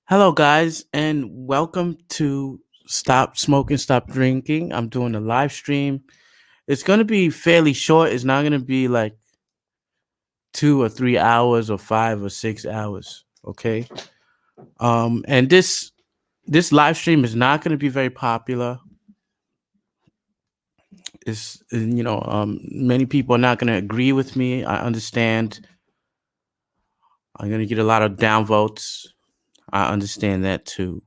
Hello, guys, and welcome to Stop Smoking, Stop Drinking. I'm doing a live stream. It's going to be fairly short. It's not going to be like 2 or 3 hours or 5 or 6 hours. Okay. And this live stream is not going to be very popular. Many people are not going to agree with me. I understand. I'm going to get a lot of downvotes. I understand that too.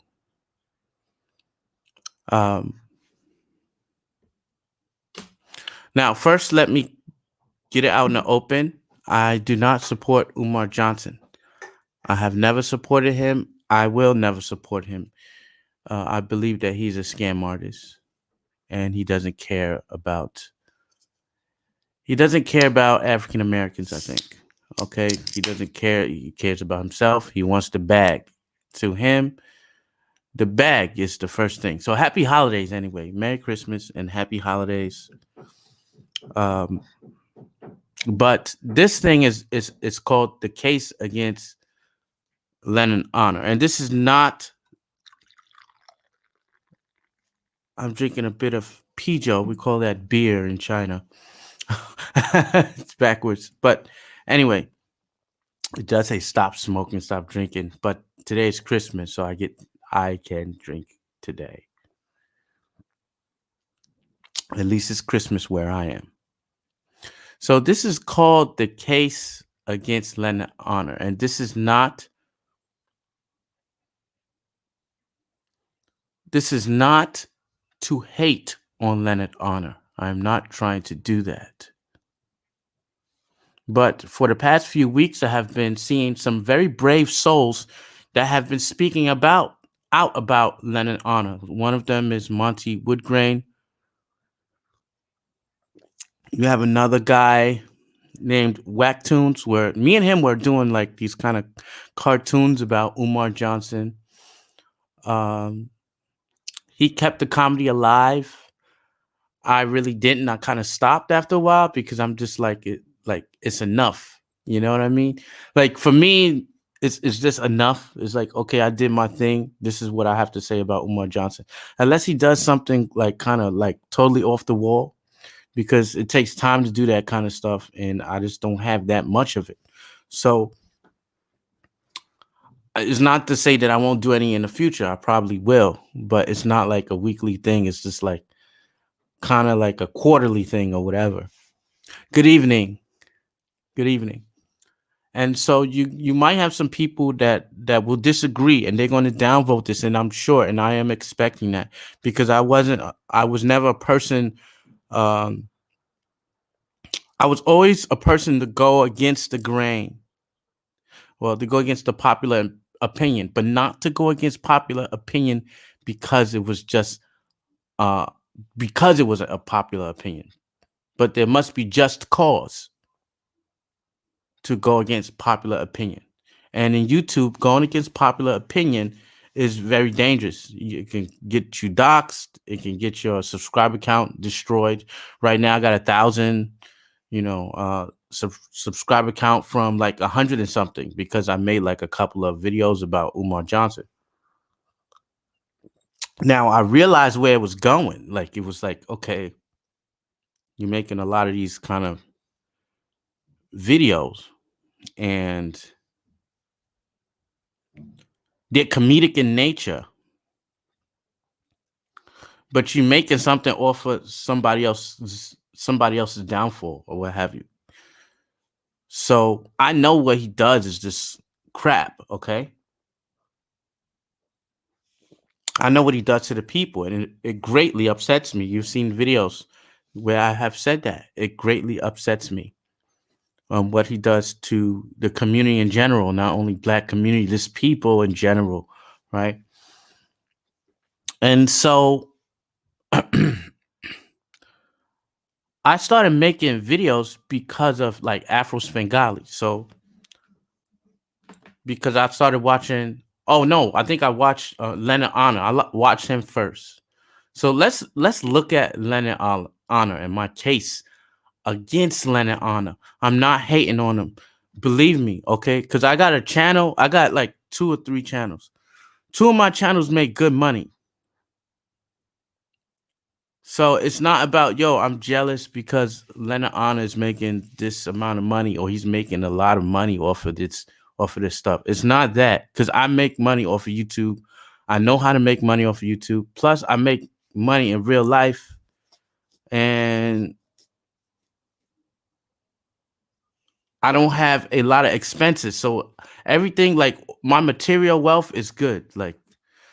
Um, Now, first, let me get it out in the open. I do not support Umar Johnson. I have never supported him. I will never support him. I believe that he's a scam artist, and he doesn't care about African Americans. I think. Okay, he doesn't care. He cares about himself. He wants the bag. To him, the bag is the first thing. So happy holidays, anyway. Merry Christmas and happy holidays. Um, but this thing is called the case against Lenon Honor. And this is not, I'm drinking a bit of pijo. We call that beer in China. It's backwards. But anyway, it does say stop smoking, stop drinking. But today's Christmas, so I can drink today. At least it's Christmas where I am. So this is called the case against Lenon Honor. And this is not to hate on Leonard Honor. I'm not trying to do that. But for the past few weeks, I have been seeing some very brave souls that have been speaking out about Leonard Honor. One of them is Monty Woodgrain. You have another guy named Whacktoons, where me and him were doing like these kind of cartoons about Umar Johnson. He kept the comedy alive. I really didn't. I kind of stopped after a while because I'm just like it's enough. You know what I mean? Like for me, it's just enough. It's like, okay, I did my thing. This is what I have to say about Umar Johnson. Unless he does something like kind of like totally off the wall, because it takes time to do that kind of stuff, and I just don't have that much of it. So it's not to say that I won't do any in the future. I probably will, but it's not like a weekly thing. It's just like kind of like a quarterly thing or whatever. Good evening. Good evening. And so you might have some people that will disagree and they're going to downvote this, and I'm sure, and I am expecting that, because I was never a person. um I was always a person to go against the grain. Well, to go against the popular opinion, but not to go against popular opinion because it was just uh because it was a popular opinion. But there must be just cause to go against popular opinion. And in YouTube, going against popular opinion is very dangerous. It can get you doxxed. It can get your subscriber count destroyed. Right now, I got 1,000, subscriber count from like 100 and something because I made like a couple of videos about Umar Johnson. Now I realized where it was going. Like it was like, okay, you're making a lot of these kind of videos, and they're comedic in nature, but you're making something off of somebody else's downfall or what have you. So I know what he does is just crap. Okay, I know what he does to the people, and it greatly upsets me. You've seen videos where I have said that it greatly upsets me. What he does to the community in general, not only black community, just people in general, right? And so I started making videos because of like Afro Svengali. So because I started watching, oh no, I think I watched Leonard Honor. Watched him first. So let's look at Leonard Honor and my case against Leonard Honor. I'm not hating on him. Believe me, okay? Because I got a channel. I got like 2 or 3 channels. Two of my channels make good money. So it's not about, yo, I'm jealous because Leonard Honor is making this amount of money or he's making a lot of money off of this stuff. It's not that, because I make money off of YouTube. I know how to make money off of YouTube. Plus, I make money in real life, and I don't have a lot of expenses. So everything, like my material wealth is good. Like,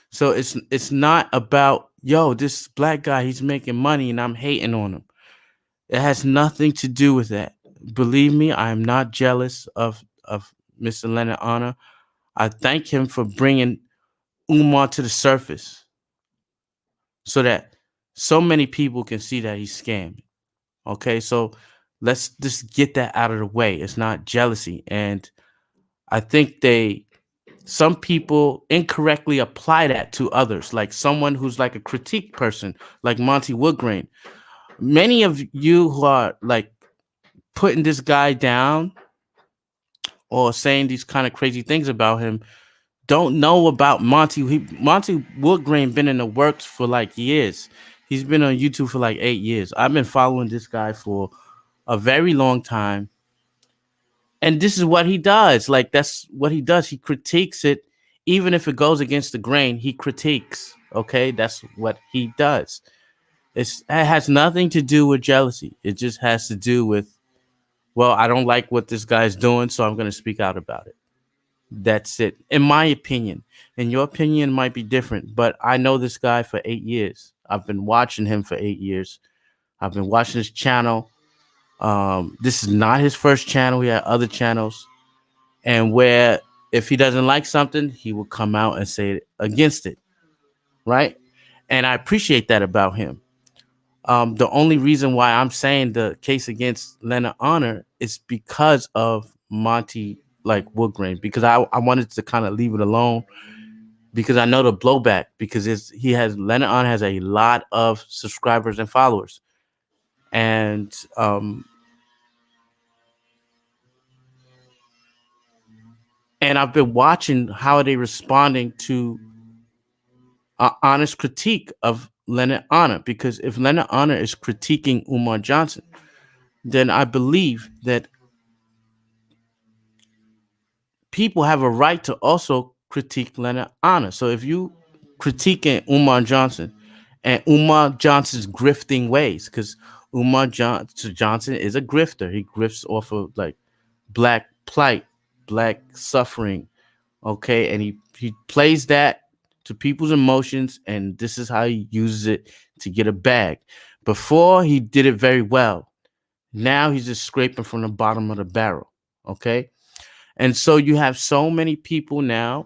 so it's not about, yo, this black guy, he's making money and I'm hating on him. It has nothing to do with that. Believe me, I am not jealous of Mr. Leonard Honor. I thank him for bringing Umar to the surface so that so many people can see that he's scamming. Okay, so let's just get that out of the way. It's not jealousy, and I think some people incorrectly apply that to others, like someone who's like a critique person, like Monty Woodgrain. Many of you who are like putting this guy down or saying these kind of crazy things about him don't know about Monty. Monty Woodgrain been in the works for like years. He's been on YouTube for like 8 years. I've been following this guy for a very long time. And this is what he does. Like, that's what he does. He critiques it. Even if it goes against the grain, he critiques. Okay. That's what he does. It has nothing to do with jealousy. It just has to do with, well, I don't like what this guy's doing, so I'm going to speak out about it. That's it. In my opinion. And your opinion might be different, but I know this guy for 8 years. I've been watching him for 8 years. I've been watching his channel. This is not his first channel. He had other channels. And where if he doesn't like something, he will come out and say it against it. Right. And I appreciate that about him. The only reason why I'm saying the case against Leonard Honor is because of Monty like Woodgrain, because I wanted to kind of leave it alone because I know the blowback, because Leonard Honor has a lot of subscribers and followers. And I've been watching how they responding to honest critique of Leonard Honor, because if Leonard Honor is critiquing Umar Johnson, then I believe that people have a right to also critique Leonard Honor. So if you critiquing Umar Johnson and Umar Johnson's grifting ways, because Johnson is a grifter. He grifts off of like black plight, black suffering. Okay, and he plays that to people's emotions, and this is how he uses it to get a bag. Before, he did it very well. Now he's just scraping from the bottom of the barrel. Okay, and so you have so many people now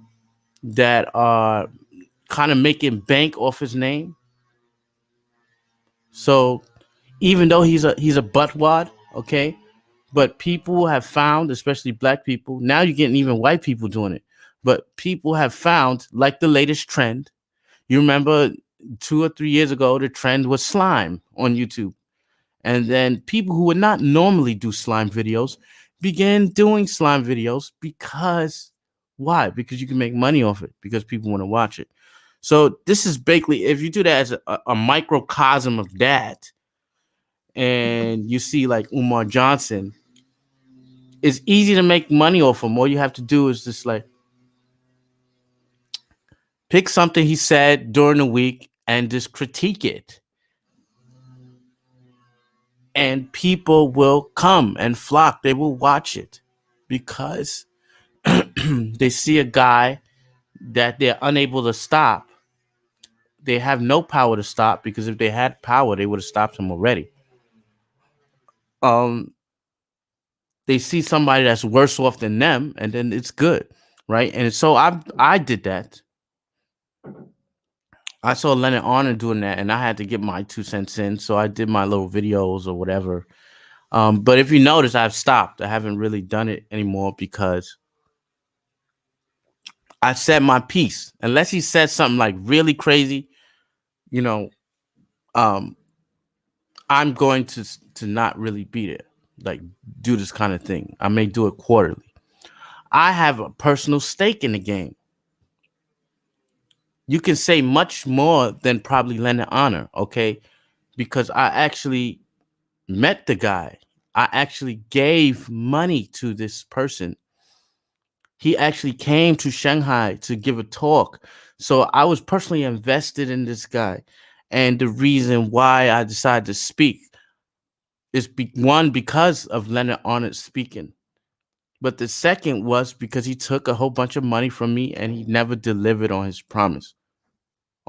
that are kind of making bank off his name. So even though he's a buttwad, okay, but people have found, especially black people, now you're getting even white people doing it. But people have found, like the latest trend. You remember 2 or 3 years ago, the trend was slime on YouTube. And then people who would not normally do slime videos began doing slime videos because why? Because you can make money off it, because people want to watch it. So this is basically, if you do that as a microcosm of that, and you see like Umar Johnson, it's easy to make money off him. All you have to do is just like pick something he said during the week and just critique it. And people will come and flock. They will watch it because they see a guy that they're unable to stop. They have no power to stop, because if they had power, they would have stopped him already. Um, they see somebody that's worse off than them, and then it's good, right? And so I did that. I saw Leonard Honor doing that, and I had to get my 2 cents in. So I did my little videos or whatever. But if you notice, I've stopped. I haven't really done it anymore because I said my piece. Unless he said something like really crazy, you know, um, I'm going to not really be there, like do this kind of thing. I may do it quarterly. I have a personal stake in the game. you can say much more than probably lending honor, okay? Because I actually met the guy. I actually gave money to this person. He actually came to Shanghai to give a talk. So I was personally invested in this guy. And the reason why I decided to speak is one, because of Leonard Arnold speaking. But the second was because he took a whole bunch of money from me and he never delivered on his promise.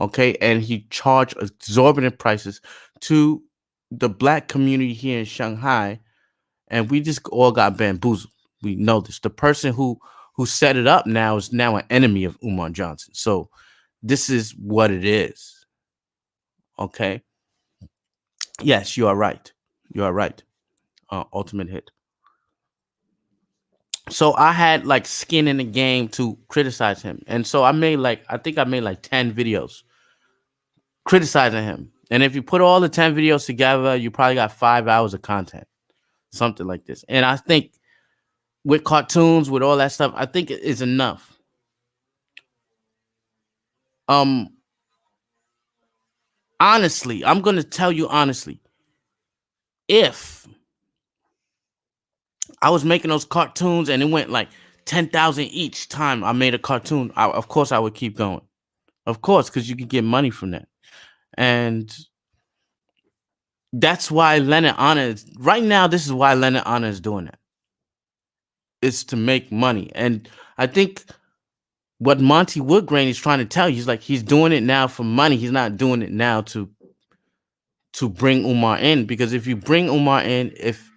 Okay. And he charged exorbitant prices to the black community here in Shanghai. And we just all got bamboozled. We know this. The person who set it up now is now an enemy of Umar Johnson. So this is what it is. Okay. Yes, you are right. You are right. Ultimate hit. So I had like skin in the game to criticize him. And so I think I made like 10 videos criticizing him. And if you put all the 10 videos together, you probably got 5 hours of content, something like this. And I think with cartoons, with all that stuff, I think it is enough. Um, Honestly, I'm gonna tell you honestly, if I was making those cartoons and it went like 10,000 each time I made a cartoon, of course I would keep going. Of course, because you could get money from that. And that's why Leonard Anna is right now. This is why Leonard Anna is doing that. It's to make money. And I think what Monty Woodgrain is trying to tell you is like he's doing it now for money. He's not doing it now to bring Umar in. Because if you bring Umar in, if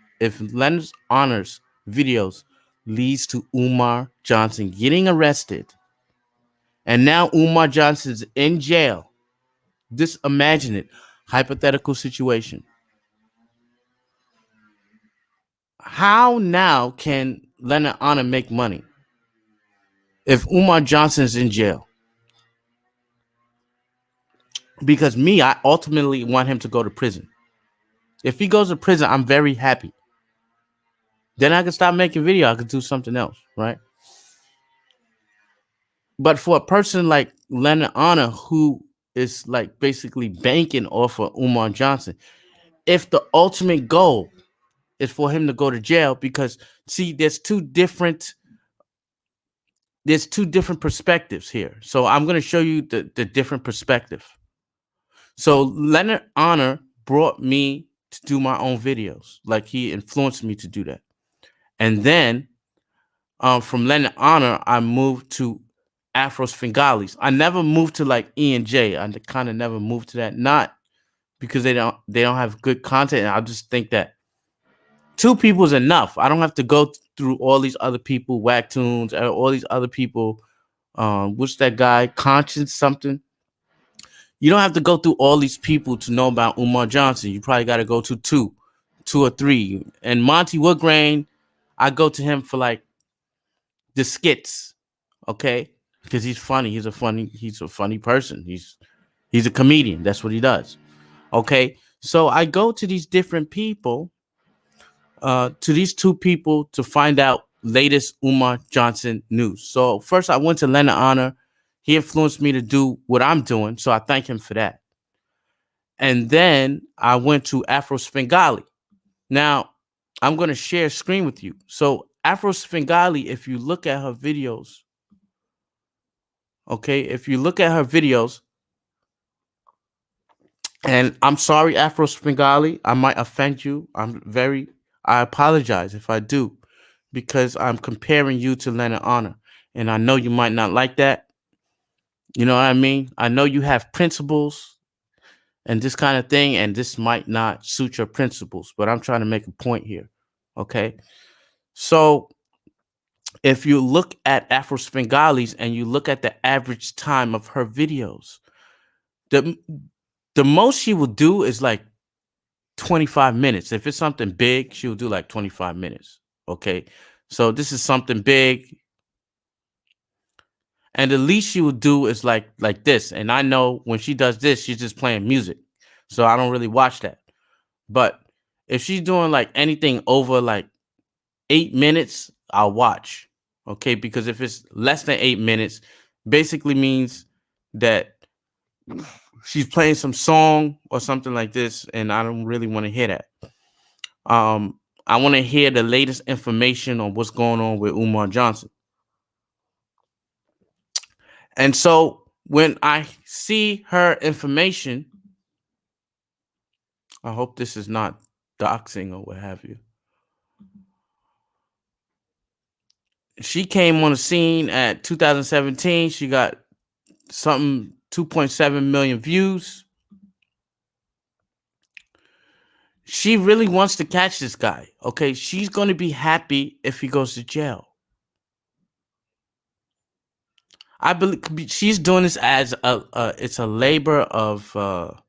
Leonard Honors videos leads to Umar Johnson getting arrested, and now Umar Johnson's in jail. Just imagine it. Hypothetical situation. How now can Leonard Anna make money if Umar Johnson's in jail? Because me, I ultimately want him to go to prison. If he goes to prison, I'm very happy. Then I can stop making video. I can do something else, right? But for a person like Leonard Anna, who is like basically banking off of Umar Johnson, if the ultimate goal is for him to go to jail, because see, there's two different perspectives here. So I'm going to show you the different perspective. So Leonard Honor brought me to do my own videos. Like he influenced me to do that. And then from Leonard Honor, I moved to Afro Sfingalis. I never moved to like E and J. I kind of never moved to that. Not because they don't have good content. I just think that two people is enough. I don't have to go through all these other people, Whacktoons, all these other people. What's that guy? Conscience something. You don't have to go through all these people to know about Umar Johnson. You probably got to go to two or three. And Monty Woodgrain, I go to him for like the skits, okay? Because he's funny. He's a funny person. He's a comedian. That's what he does. Okay. So I go to these different people, to these two people to find out latest Umar Johnson news. So first I went to Leonard Honor. He influenced me to do what I'm doing. So I thank him for that. And then I went to Afro Sfingali. Now, I'm going to share a screen with you. So, Afro Sfingali, if you look at her videos, okay, if you look at her videos, and I'm sorry, Afro Sfingali, I might offend you. I apologize if I do, because I'm comparing you to Leonard Honor. And I know you might not like that. You know what I mean? I know you have principles and this kind of thing, and this might not suit your principles, but I'm trying to make a point here. Okay. So if you look at Afro Sfingalis and you look at the average time of her videos, the the most she will do is like 25 minutes. If it's something big, she will do like 25 minutes. Okay. So this is something big. And the least she will do is like this. And I know when she does this, she's just playing music. So I don't really watch that. But if she's doing like anything over like 8 minutes, I'll watch. Okay, because if it's less than 8 minutes, basically means that she's playing some song or something like this, and I don't really want to hear that. Um, I want to hear the latest information on what's going on with Umar Johnson. And so when I see her information, I hope this is not doxing or what have you. She came on the scene at 2017. She got something 2.7 million views. She really wants to catch this guy. Okay, she's going to be happy if he goes to jail. I believe she's doing this as it's a labor of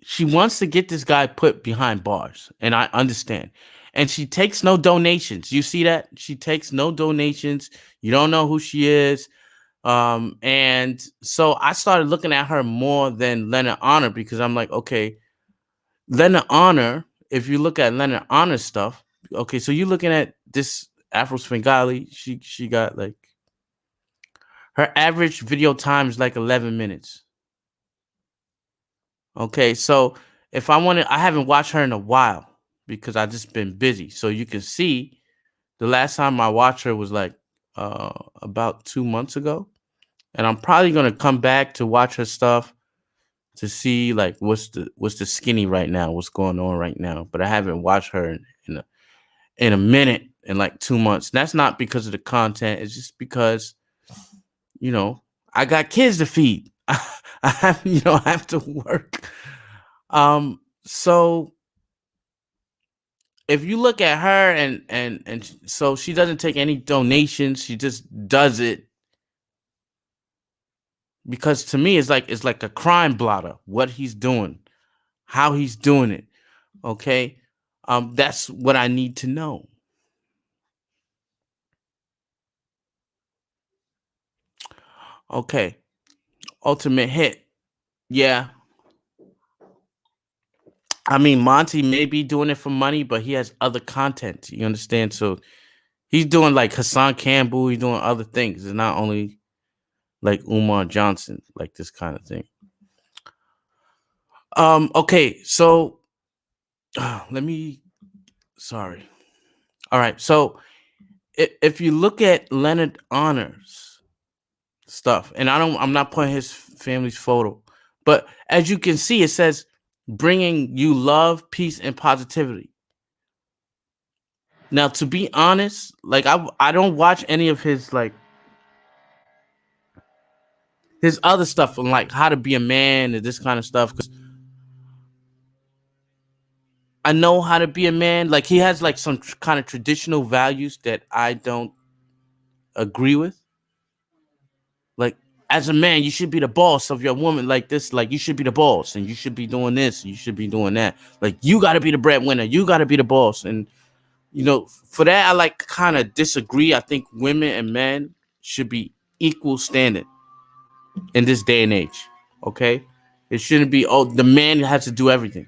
she wants to get this guy put behind bars, and I understand. And she takes no donations. You see that? She takes no donations. You don't know who she is. And so I started looking at her more than Leonard Honor because I'm like, okay, Leonard Honor, if you look at Leonard Honor stuff, okay, so you're looking at this Afro Svengali, she got like her average video time is like 11 minutes. Okay, so if I want to, I haven't watched her in a while because I just been busy. So you can see the last time I watched her was like about 2 months ago, and I'm probably gonna come back to watch her stuff to see like what's the skinny right now, what's going on right now. But I haven't watched her in a minute in like 2 months. That's not because of the content. It's just because you know I got kids to feed. I have I have to work. So if you look at her and so she doesn't take any donations, she just does it because to me it's like a crime blotter what he's doing, how he's doing it. Okay, that's what I need to know. Okay, ultimate hit. Yeah, I mean Monty may be doing it for money, but he has other content. You understand? So he's doing like Hassan Campbell. He's doing other things. It's not only like Umar Johnson, like this kind of thing. Okay, so let me. Sorry. All right. So if you look at Leonard Honors stuff, and I'm not putting his family's photo, but as you can see, it says bringing you love, peace, and positivity. Now, to be honest, like I don't watch any of his like his other stuff on like how to be a man and this kind of stuff because I know how to be a man. Like he has like some kind of traditional values that I don't agree with. Like as a man, you should be the boss of your woman like this. Like you should be the boss and you should be doing this. And you should be doing that. Like you got to be the breadwinner. You got to be the boss. And, for that, I like kind of disagree. I think women and men should be equal standard in this day and age. Okay. It shouldn't be, oh, the man has to do everything.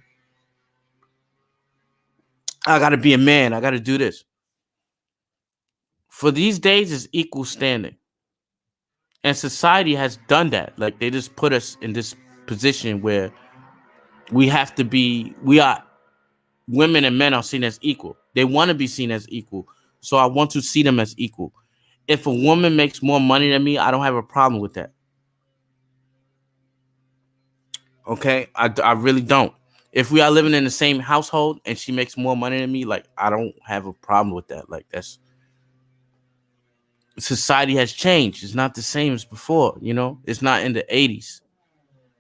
I got to be a man. I got to do this. For these days, it's equal standing. And society has done that. Like they just put us in this position where we are women and men are seen as equal. They want to be seen as equal. So I want to see them as equal. If a woman makes more money than me, I don't have a problem with that. Okay? I really don't. If we are living in the same household and she makes more money than me, like I don't have a problem with that. Like that's society has changed. It's not the same as before. It's not in the 80s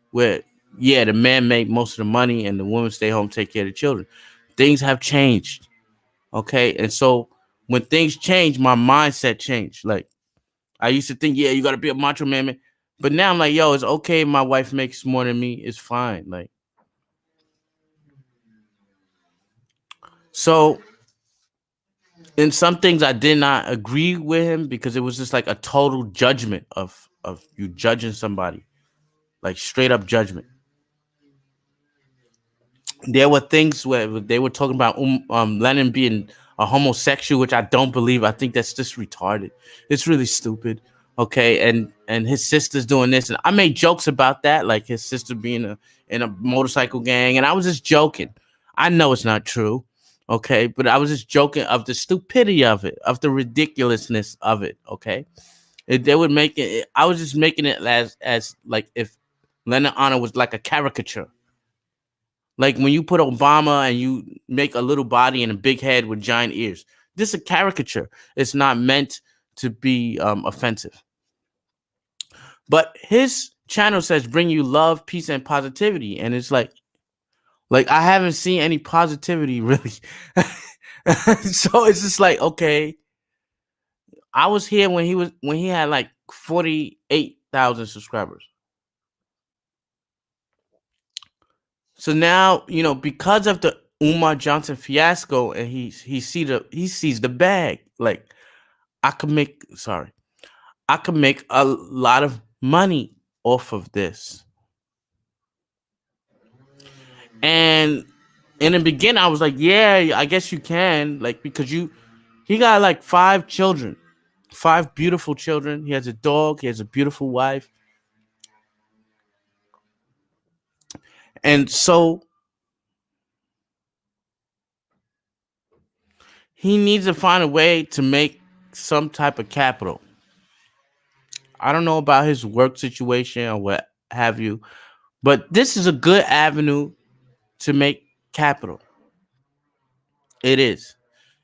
where yeah, the man make most of the money and the woman stay home take care of the children. Things have changed. Okay. And so when things change, my mindset changed. Like I used to think, yeah, you gotta be a macho man. But now I'm like, yo, it's okay. My wife makes more than me. It's fine. Like, so in some things I did not agree with him because it was just like a total judgment of you judging somebody, like straight up judgment. There were things where they were talking about Lenin being a homosexual, which I don't believe. I think that's just retarded. It's really stupid. Okay, and his sister's doing this, and I made jokes about that, like his sister being in a motorcycle gang, and I was just joking. I know it's not true, okay, but I was just joking of the stupidity of it, of the ridiculousness of it. Okay, they would make it. I was just making it as like if Lenon Honor was like a caricature. Like when you put Obama and you make a little body and a big head with giant ears. This is a caricature. It's not meant to be offensive. But his channel says bring you love, peace, and positivity. And it's like I haven't seen any positivity really. So it's just like, okay. I was here when he had like 48,000 subscribers. So now, because of the Umar Johnson fiasco, and he sees the bag. Like I could make I could make a lot of money off of this. And in the beginning, I was like, yeah, I guess you can, like, because he got like 5 children, 5 beautiful children. He has a dog. He has a beautiful wife, and so he needs to find a way to make some type of capital. I don't know about his work situation or what have you, but this is a good avenue to make capital. It is.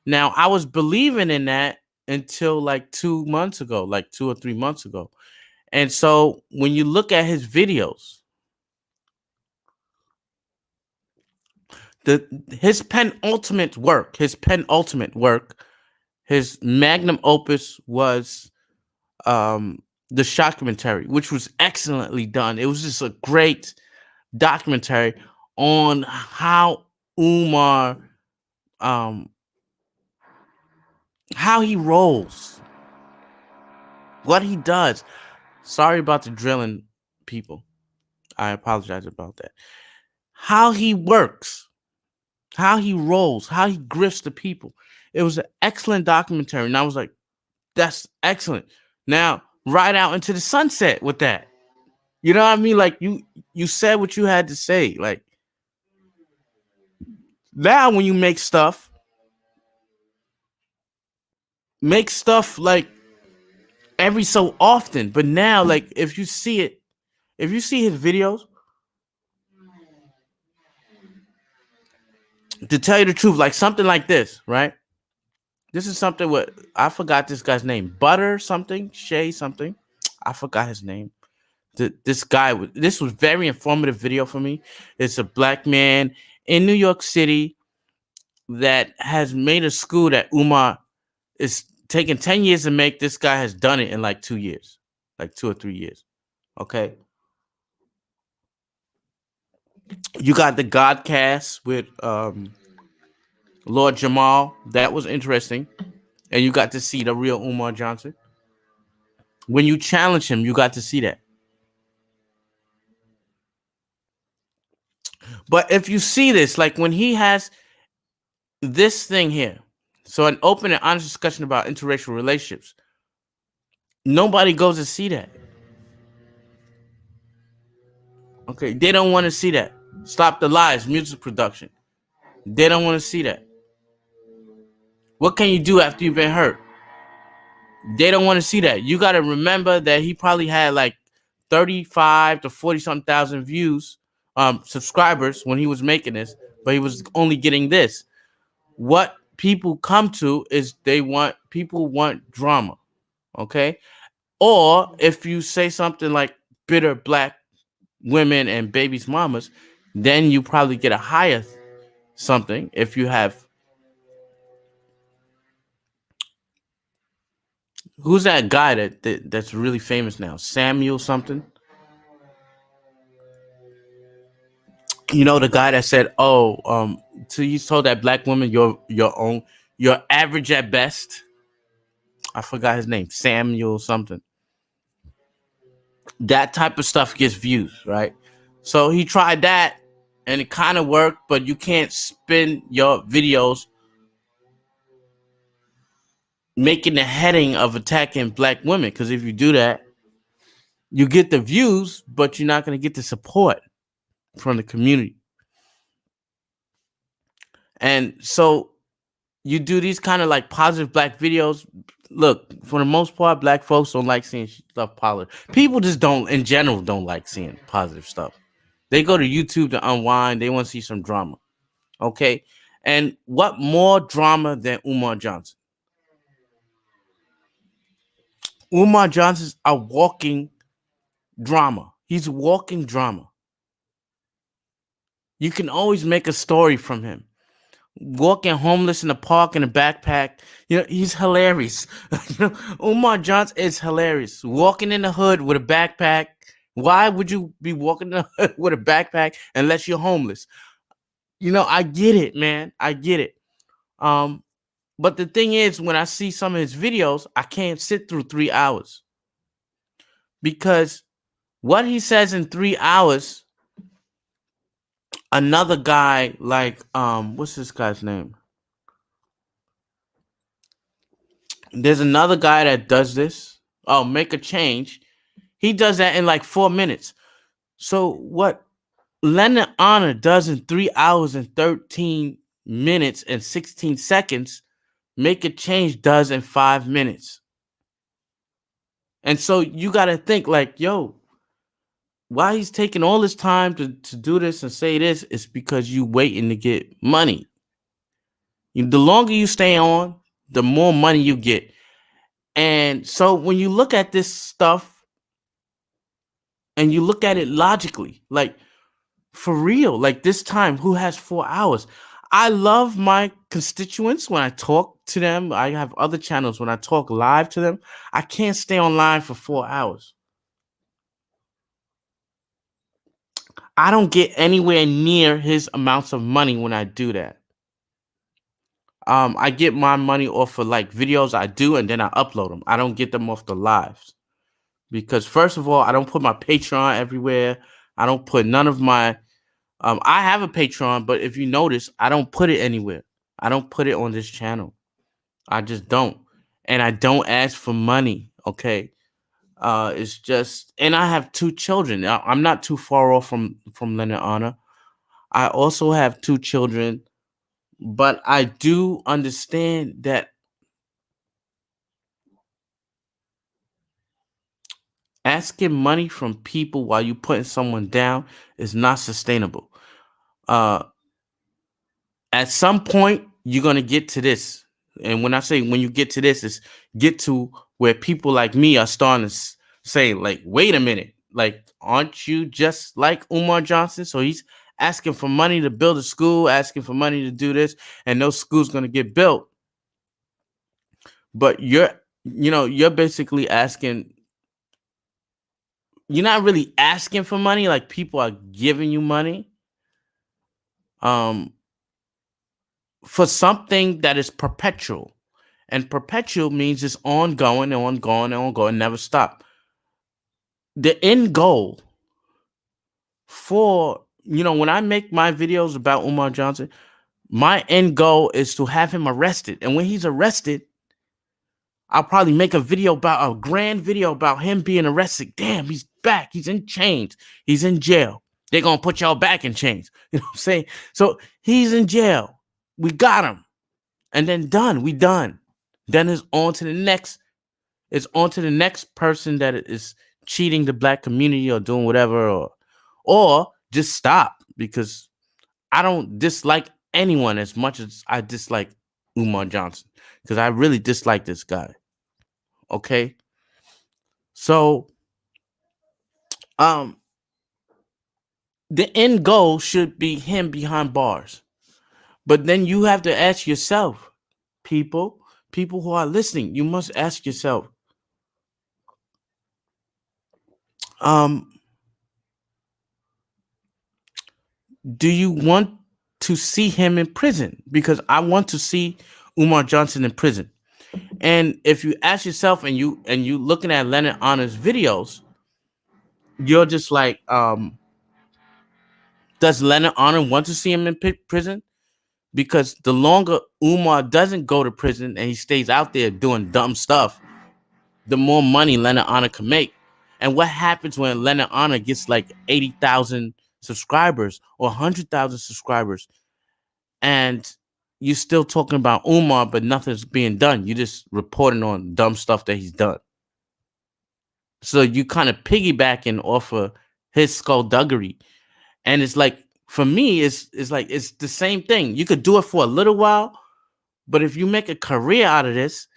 Now, I was believing in that until like 2 months ago, like 2 or 3 months ago. And so when you look at his videos, the his penultimate work, his magnum opus was the documentary, which was excellently done. It was just a great documentary on how Umar um how he rolls, what he does. Sorry about the drilling, people. I apologize about that. How he works, how he rolls, how he grifts the people. It was an excellent documentary. And I was like, that's excellent. Now, ride out into the sunset with that. You know what I mean? Like you said what you had to say. Like now when you make stuff like every so often. But now, like if you see his videos, to tell you the truth, like something like this, right? This is something what I forgot this guy's name. Butter something, Shay something. I forgot his name. This was very informative video for me. It's a black man in New York City that has made a school that Umar is taking 10 years to make. This guy has done it in like 2 years, like 2 or 3 years. Okay. You got the Godcast with Lord Jamal. That was interesting. And you got to see the real Umar Johnson. When you challenge him, you got to see that. But if you see this, like when he has this thing here, so an open and honest discussion about interracial relationships, nobody goes to see that. Okay, they don't want to see that. Stop the Lies, music production. They don't want to see that. What can you do after you've been hurt? They don't want to see that. You got to remember that he probably had like 35 to 40 something thousand views, subscribers when he was making this, but he was only getting this. What people come to is people want drama. Okay. Or if you say something like bitter black women and babies mamas, then you probably get a higher something. If you have, who's that guy that's really famous now, Samuel something, the guy that said, oh, so you told that black woman you're average at best. I forgot his name, Samuel something. That type of stuff gets views, right? So he tried that and it kind of worked, but you can't spin your videos making the heading of attacking black women. Because if you do that, you get the views, but you're not going to get the support from the community. And so you do these kind of like positive black videos. Look, for the most part, black folks don't like seeing stuff positive. People just don't, in general, don't like seeing positive stuff. They go to YouTube to unwind. They want to see some drama. Okay. And what more drama than Umar Johnson? Umar Johnson's a walking drama. He's walking drama. You can always make a story from him. Walking homeless in the park in a backpack. He's hilarious. Umar Johnson is hilarious. Walking in the hood with a backpack. Why would you be walking in the hood with a backpack unless you're homeless? I get it, man. I get it. But the thing is, when I see some of his videos, I can't sit through 3 hours. Because what he says in 3 hours, another guy like, what's this guy's name? There's another guy that does this. Oh, Make a Change. He does that in like 4 minutes. So what Lenon Honor does in 3 hours and 13 minutes and 16 seconds, Make a Change does in 5 minutes. And so you got to think like, yo, why he's taking all this time to do this and say this is because you waiting to get money. The longer you stay on, the more money you get. And so when you look at this stuff and you look at it logically, like for real, like this time, who has 4 hours? I love my constituents when I talk to them. I have other channels when I talk live to them. I can't stay online for 4 hours. I don't get anywhere near his amounts of money when I do that. I get my money off of like videos I do and then I upload them. I don't get them off the lives. Because first of all, I don't put my Patreon everywhere. I don't put none of my I have a Patreon, but if you notice, I don't put it anywhere. I don't put it on this channel. I just don't. And I don't ask for money, okay? It's just, and I have 2 children. I'm not too far off from Leonard Honor. I also have 2 children, but I do understand that asking money from people while you putting someone down is not sustainable. At some point, you're gonna get to this, and when I say when you get to this, is get to where people like me are starting to say, like, wait a minute, like, aren't you just like Umar Johnson? So he's asking for money to build a school, asking for money to do this, and those schools gonna get built. But you're basically asking. You're not really asking for money, like people are giving you money for something that is perpetual. And perpetual means it's ongoing and ongoing and ongoing, never stop. The end goal for, when I make my videos about Umar Johnson, my end goal is to have him arrested. And when he's arrested, I'll probably make a grand video about him being arrested. Damn, he's back. He's in chains. He's in jail. They're going to put y'all back in chains. You know what I'm saying? So he's in jail. We got him. And then done. We done. Then it's on to the next. It's on to the next person that is cheating the black community or doing whatever, or just stop, because I don't dislike anyone as much as I dislike Umar Johnson, because I really dislike this guy. Okay. So, the end goal should be him behind bars. But then you have to ask yourself, people who are listening, you must ask yourself, do you want to see him in prison? Because I want to see Umar Johnson in prison. And if you ask yourself and you looking at Leonard Honor's videos, you're just like, does Leonard Honor want to see him in prison? because the longer Umar doesn't go to prison and he stays out there doing dumb stuff, the more money Leonard Honor can make. And what happens when Leonard Honor gets like 80,000 subscribers or 100,000 subscribers, and you're still talking about Umar, but nothing's being done? You're just reporting on dumb stuff that he's done. So you kind of piggybacking off of his skullduggery. And it's like, for me, it's like it's the same thing. You could do it for a little while, but if you make a career out of this,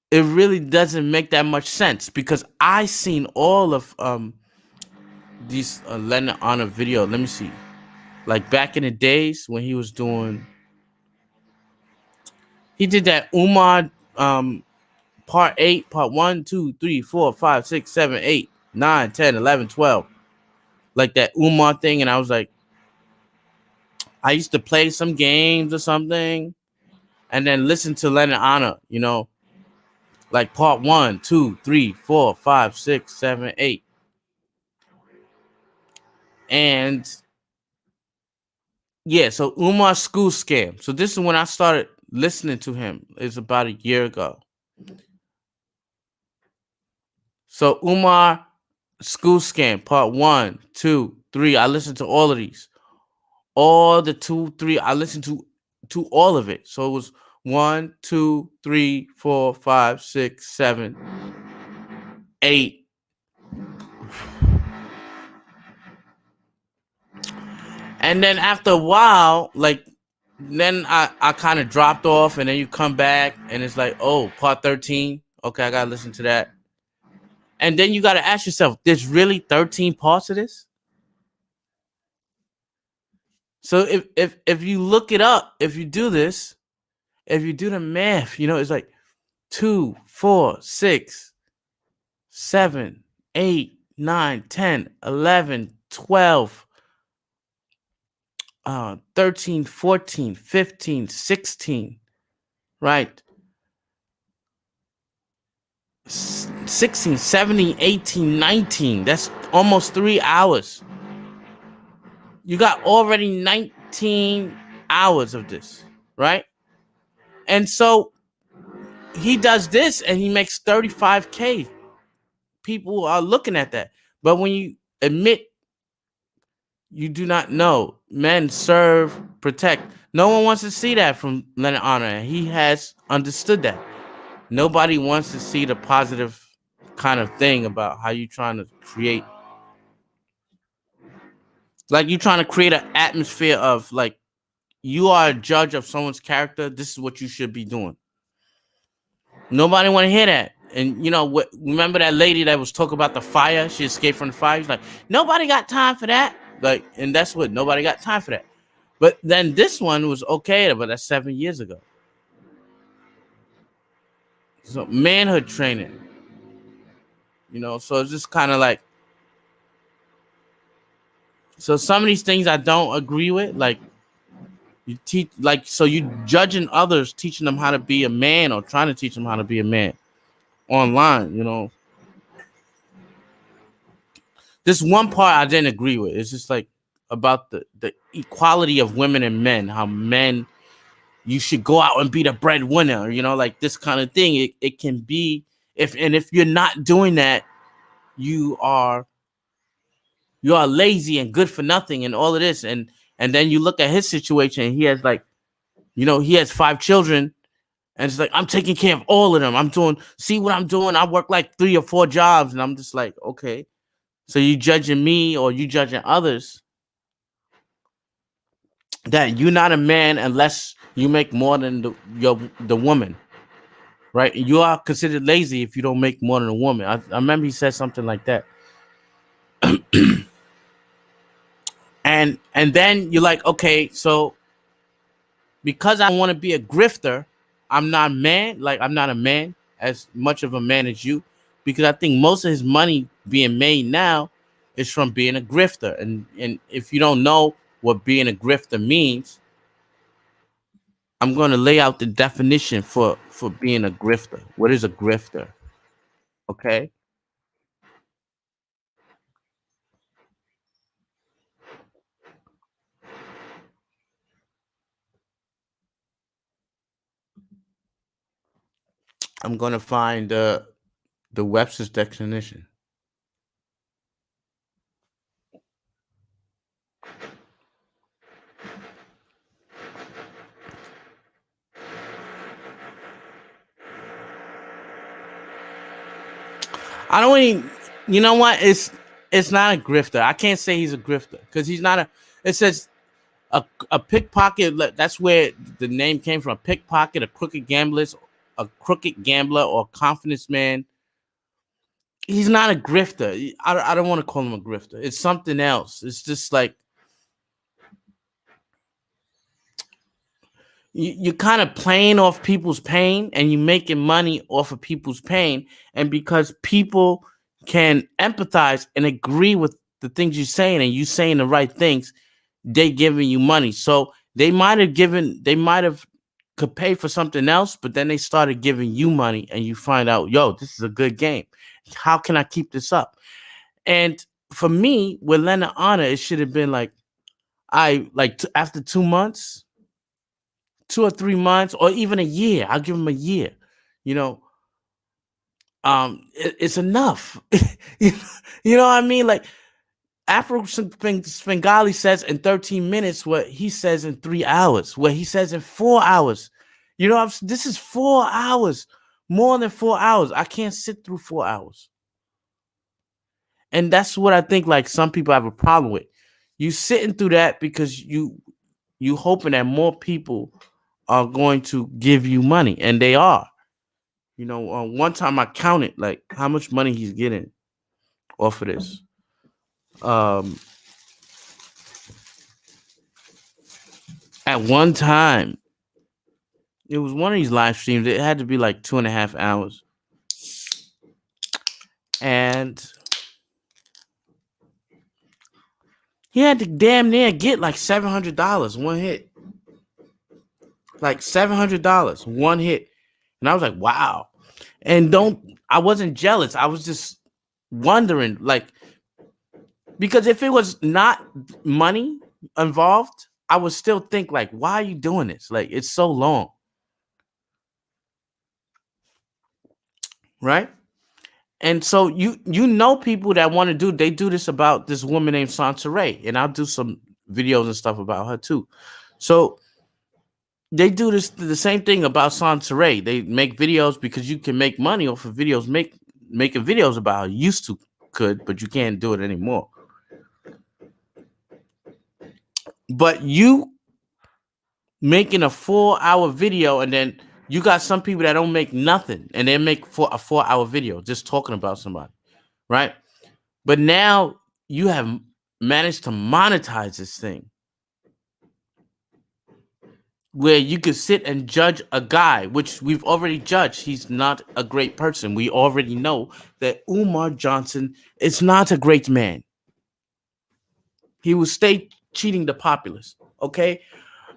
it really doesn't make that much sense, because I seen all of these Leonard Honor video. Let me see. Like back in the days when he was doing, he did that Umar part 8, part 1, 2, 3, 4, 5, 6, 7, 8, 9, 10, 11, 12. Like that Umar thing. And I was like, I used to play some games or something and then listen to Leonard Honor, like part 1, 2, 3, 4, 5, 6, 7, 8. And yeah, so Umar's school scam. So this is when I started listening to him. It's about a year ago. So Umar school scam, part 1, 2, 3. I listened to all of these. All the 2, 3. I listened to all of it. So it was 1, 2, 3, 4, 5, 6, 7, 8. And then after a while, like, then I kind of dropped off, and then you come back and it's like, oh, part 13. Okay, I gotta listen to that. And then you gotta ask yourself, there's really 13 parts of this? So if you look it up, if you do this, if you do the math, it's like 2, 4, 6, 7, 8, 9, 10, 11, 12, 13, 14, 15, 16, right? 16, 17, 18, 19. That's almost 3 hours. You got already 19 hours of this, right? And so he does this and he makes 35K. People are looking at that. But when you admit you do not know, men serve, protect. No one wants to see that from Leonard Honor. And he has understood that. Nobody wants to see the positive kind of thing about how you trying to create, like you trying to create an atmosphere of like, you are a judge of someone's character. This is what you should be doing. Nobody want to hear that. And remember that lady that was talking about the fire? She escaped from the fire. She's like, nobody got time for that. Like, and that's what, nobody got time for that. But then this one was okay, but that's 7 years ago. So manhood training, so it's just kind of like, so some of these things I don't agree with. Like, you teach, like, so you judging others, teaching them how to be a man or trying to teach them how to be a man online. This one part I didn't agree with. It's just like about the equality of women and men, how men, you should go out and be the breadwinner, like this kind of thing. It can be, if you're not doing that, you are lazy and good for nothing and all of this. And then you look at his situation, and he has like, he has 5 children, and it's like, I'm taking care of all of them. See what I'm doing? I work like 3 or 4 jobs, and I'm just like, okay. So you judging me, or you judging others, that you're not a man unless you make more than the woman, right? You are considered lazy if you don't make more than a woman. I remember he said something like that. And then you're like, okay, so because I want to be a grifter, I'm not man. Like, I'm not a man, as much of a man as you, because I think most of his money being made now is from being a grifter. And if you don't know what being a grifter means, I'm going to lay out the definition for being a grifter. What is a grifter? Okay. I'm gonna find the Webster's definition. I don't even. You know what? It's not a grifter. I can't say he's a grifter because he's not a. It says a pickpocket. That's where the name came from. A pickpocket, a crooked gambler, or confidence man. He's not a grifter. I don't want to call him a grifter. It's something else. It's just like you're kind of playing off people's pain and you're making money off of people's pain. And because people can empathize and agree with the things you're saying and you saying the right things, they giving you money. So they might have could pay for something else, but then they started giving you money and you find out, yo, this is a good game. How can I keep this up? And for me, with Leonard Honor, it should have been like, after 2 months, 2 or 3 months, or even a year. I'll give him a year. You know, it's enough. you you know what I mean? Like Afro Svengali says in 13 minutes what he says in 3 hours, what he says in 4 hours. You know, this is 4 hours, more than 4 hours. I can't sit through 4 hours. And that's what I think like some people have a problem with. You sitting through that because you hoping that more people are going to give you money, and they are. You know, one time I counted like how much money he's getting off of this. Um, at one time, it was one of these live streams. It had to be like 2.5 hours, and he had to damn near get like $700 one hit, like $700 one hit, and I was like, wow. And I wasn't jealous. I was just wondering, like, because if it was not money involved, I would still think like, why are you doing this? Like, it's so long, right? And so you know people that want to they do this about this woman named Sansaray, and I'll do some videos and stuff about her too. So they do the same thing about Sansaray. They make videos because you can make money off of videos, making videos about her. Used to could, but you can't do it anymore. But you making a 4 hour video, and then you got some people that don't make nothing and they make a 4 hour video just talking about somebody, right? But now you have managed to monetize this thing where you could sit and judge a guy, which we've already judged. He's not a great person. We already know that Umar Johnson is not a great man. He will stay cheating the populace, okay?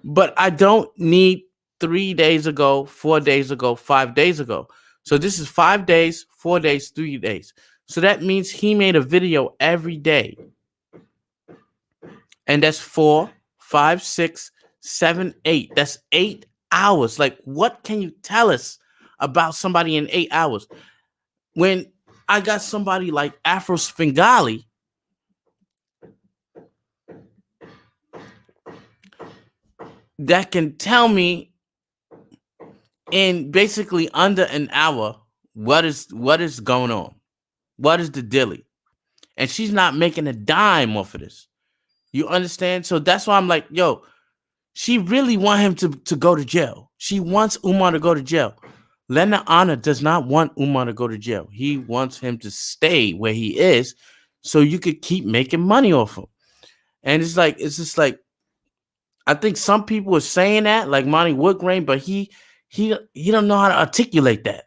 But I don't need 3 days ago, 4 days ago, 5 days ago. So this is 5 days, 4 days, 3 days. So that means he made a video every day. And that's 4, 5, 6, 7, 8. That's 8 hours. Like, what can you tell us about somebody in 8 hours? When I got somebody like Afro Svengali that can tell me in basically under an hour what is going on, what is the dilly, and she's not making a dime off of this. You understand? So that's why I'm like, yo, she really want him to go to jail. She wants Umar to go to jail. Leonard Honor does not want Umar to go to jail. He wants him to stay where he is so you could keep making money off him. And it's just like I think some people are saying that, like Monty Woodgrain, but he don't know how to articulate that.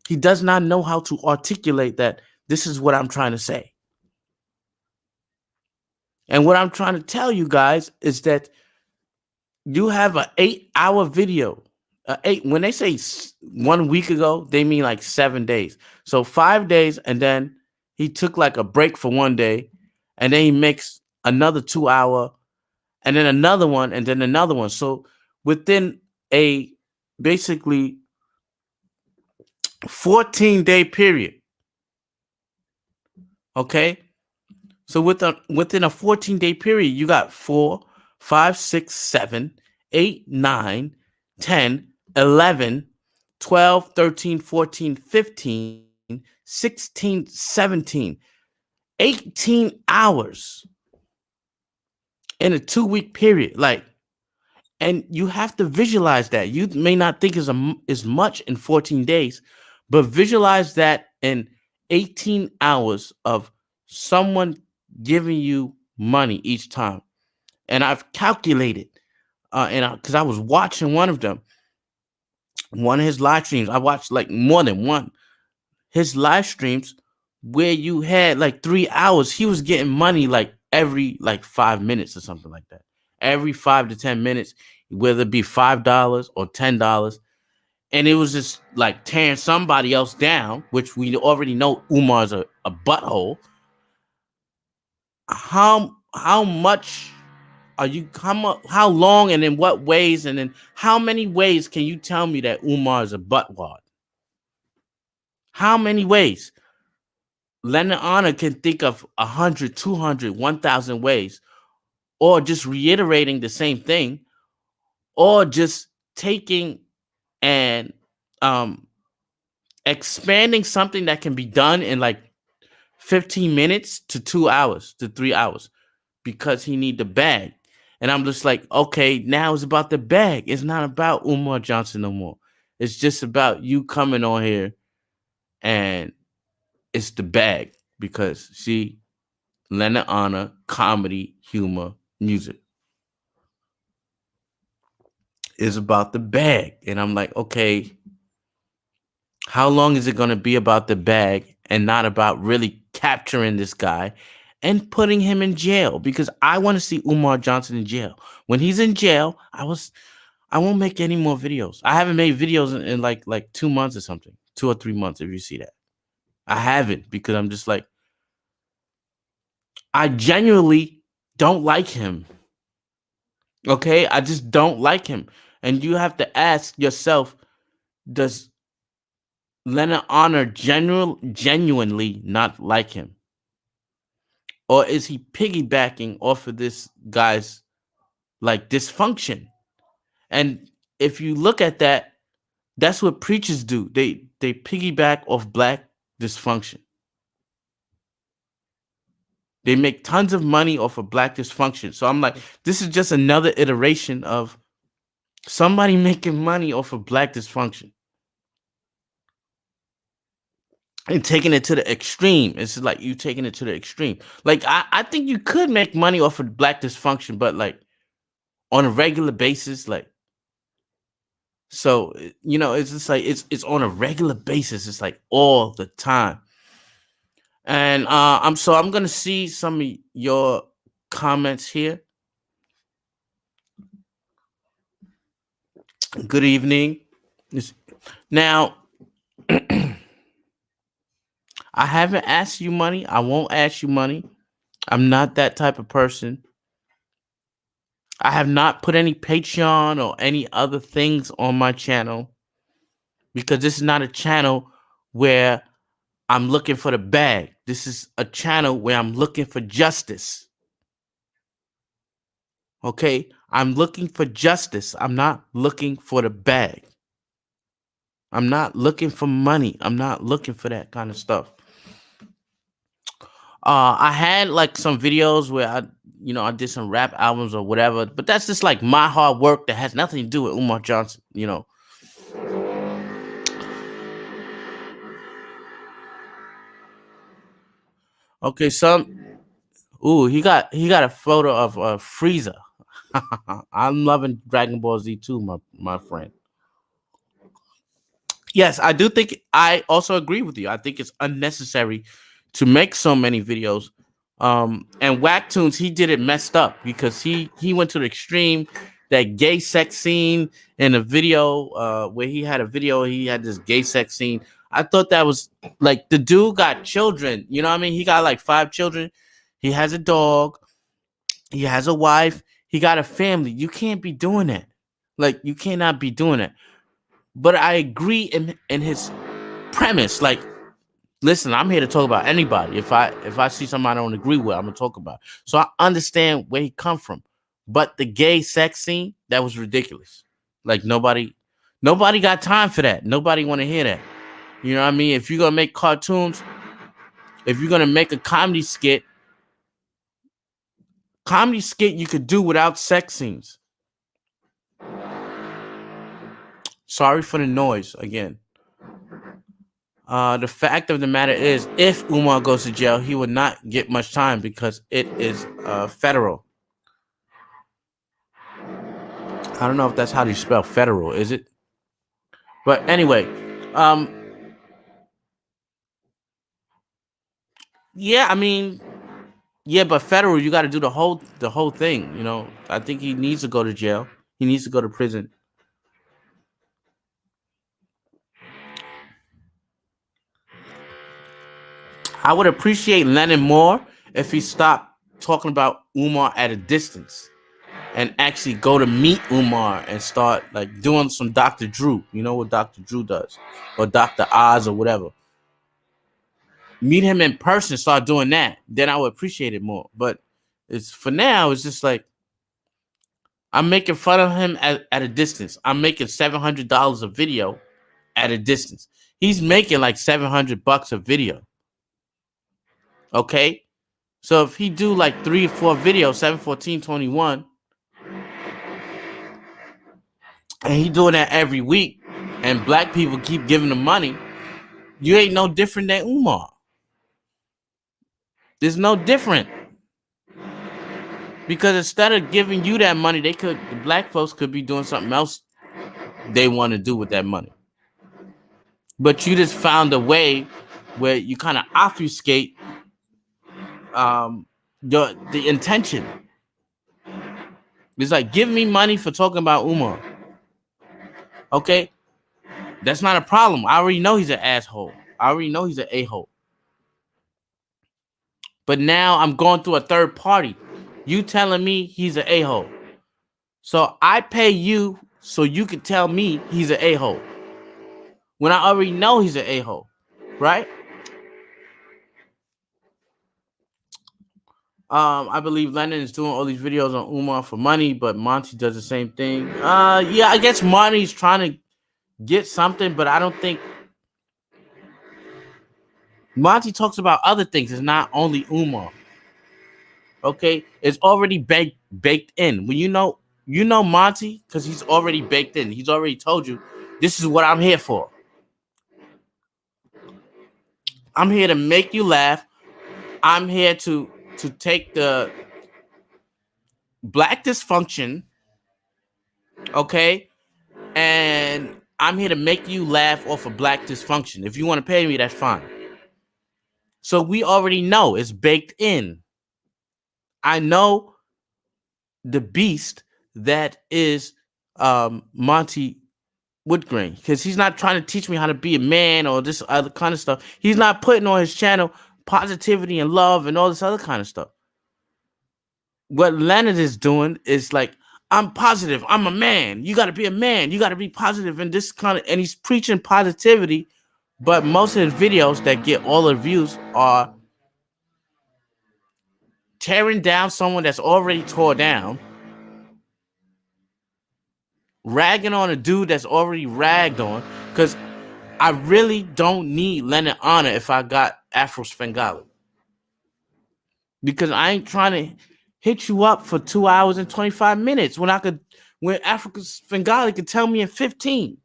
He does not know how to articulate that. This is what I'm trying to say. And what I'm trying to tell you guys is that you have an 8 hour video. When they say 1 week ago, they mean like 7 days. So 5 days, and then he took like a break for 1 day, and then he makes another 2 hour, and then another one, and then another one. So within a basically 14-day period. Okay. So within a 14-day period, you got 4, 5, 6, 7, 8, 9, 10, 11, 12, 13, 14, 15, 16, 17, 18 hours in a 2-week period. Like, and you have to visualize that. You may not think is much in 14 days, but visualize that in 18 hours of someone giving you money each time. And I've calculated, and because I was watching one of his live streams. I watched like more than one. His live streams where you had like 3 hours, he was getting money like every like 5 minutes or something like that. Every 5 to 10 minutes, whether it be $5 or $10. And it was just like tearing somebody else down, which we already know Umar's a butthole. How much are you how long and in what ways and in how many ways can you tell me that Umar is a buttwad? How many ways? Lenon Honor can think of 100, 200, 1,000 ways, or just reiterating the same thing, or just taking and um expanding something that can be done in like 15 minutes to 2 hours to 3 hours because he need the bag. And I'm just like, okay, now it's about the bag. It's not about Umar Johnson no more. It's just about you coming on here and it's the bag because see, Leonard Honor, comedy, humor, music is about the bag. And I'm like, okay, how long is it going to be about the bag and not about really capturing this guy and putting him in jail? Because I want to see Umar Johnson in jail. When he's in jail, I won't make any more videos. I haven't made videos in like 2 months or something, 2 or 3 months. If you see that, I haven't because I'm just like I genuinely don't like him. Okay, I just don't like him, and you have to ask yourself: does Leonard Honor genuinely not like him, or is he piggybacking off of this guy's like dysfunction? And if you look at that, that's what preachers do. They piggyback off black dysfunction. They make tons of money off of black dysfunction. So I'm like, this is just another iteration of somebody making money off of black dysfunction and taking it to the extreme. It's like you taking it to the extreme. Like I think you could make money off of black dysfunction, but like on a regular basis, like so it's just like it's on a regular basis. It's like all the time. And I'm gonna see some of your comments here. Good evening. Now, I haven't asked you money. I won't ask you money. I'm not that type of person. I have not put any Patreon or any other things on my channel because this is not a channel where I'm looking for the bag. This is a channel where I'm looking for justice. Okay? I'm looking for justice. I'm not looking for the bag. I'm not looking for money. I'm not looking for that kind of stuff. I had like some videos where I did some rap albums or whatever, but that's just like my hard work that has nothing to do with Umar Johnson. Okay, he got a photo of Frieza. I'm loving Dragon Ball Z too, my friend. Yes, I do think I also agree with you. I think it's unnecessary to make so many videos. And Whacktoons, he did it messed up because he went to the extreme. That gay sex scene in a video, where he had a video, he had this gay sex scene. I thought that was like the dude got children. You know what I mean? He got like 5 children. He has a dog. He has a wife. He got a family. You can't be doing that. Like you cannot be doing that. But I agree in his premise. Like, listen, I'm here to talk about anybody. If I see something I don't agree with, I'm gonna talk about it. So I understand where he come from. But the gay sex scene, that was ridiculous. Like nobody got time for that. Nobody want to hear that. You know what I mean? If you're gonna make cartoons, if you're gonna make a comedy skit you could do without sex scenes. Sorry for the noise again. The fact of the matter is, if Umar goes to jail, he would not get much time because it is federal. I don't know if that's how you spell federal, is it? But anyway, yeah, I mean, yeah, but federal, you got to do the whole thing. You know, I think he needs to go to jail. He needs to go to prison. I would appreciate Lenon more if he stopped talking about Umar at a distance and actually go to meet Umar and start like doing some Dr. Drew. You know what Dr. Drew does, or Dr. Oz or whatever. Meet him in person, start doing that. Then I would appreciate it more. But it's for now. It's just like I'm making fun of him at a distance. I'm making $700 a video at a distance. He's making like $700 a video. Okay, so if he do like 3 or 4 videos, 7, 14, 21, and he doing that every week, and black people keep giving him money, you ain't no different than Umar. There's no different. Because instead of giving you that money, the black folks could be doing something else they want to do with that money. But you just found a way where you kind of obfuscate the intention. It's like, give me money for talking about Umar. Okay? That's not a problem. I already know he's an asshole. I already know he's an a-hole. But now I'm going through a third party. You telling me he's an a-hole. So I pay you so you can tell me he's an a-hole. When I already know he's an a-hole. Right? I believe Lenon is doing all these videos on Umar for money, but Monty does the same thing. Yeah, I guess Monty's trying to get something, but I don't think Monty talks about other things. It's not only Umar. Okay, it's already baked in. When you know Monty, because he's already baked in. He's already told you, this is what I'm here for. I'm here to make you laugh. I'm here to take the black dysfunction, okay, and I'm here to make you laugh off of black dysfunction. If you want to pay me, that's fine. So we already know it's baked in. I know the beast that is Monty Woodgrain, because he's not trying to teach me how to be a man or this other kind of stuff. He's not putting on his channel positivity and love and all this other kind of stuff. What Leonard is doing is like, I'm positive. I'm a man. You got to be a man. You got to be positive and this kind of, and he's preaching positivity. But most of his videos that get all the views are tearing down someone that's already tore down, ragging on a dude that's already ragged on. Because I really don't need Leonard Honor if I got Afro Svengali. Because I ain't trying to hit you up for 2 hours and 25 minutes when Africa Svengali could tell me in 15.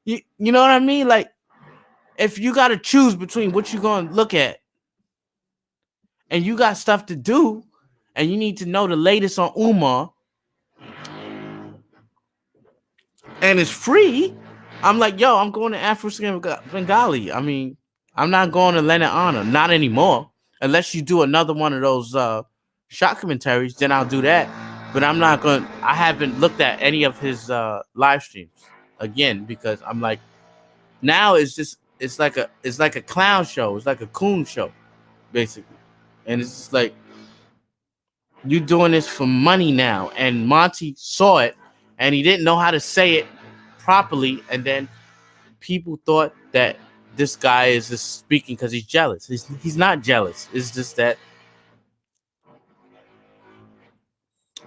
You know what I mean? Like, if you got to choose between what you're going to look at and you got stuff to do and you need to know the latest on Umar and it's free, I'm like, yo, I'm going to Afro Bengali. I mean, I'm not going to Leonard Honor. Not anymore. Unless you do another one of those shot commentaries, then I'll do that. But I'm not going to, I haven't looked at any of his live streams again, because I'm like, now it's like a clown show. It's like a coon show, basically. And it's just like, you doing this for money now. And Monty saw it and he didn't know how to say it properly. And then people thought that this guy is just speaking because he's jealous. He's not jealous. It's just that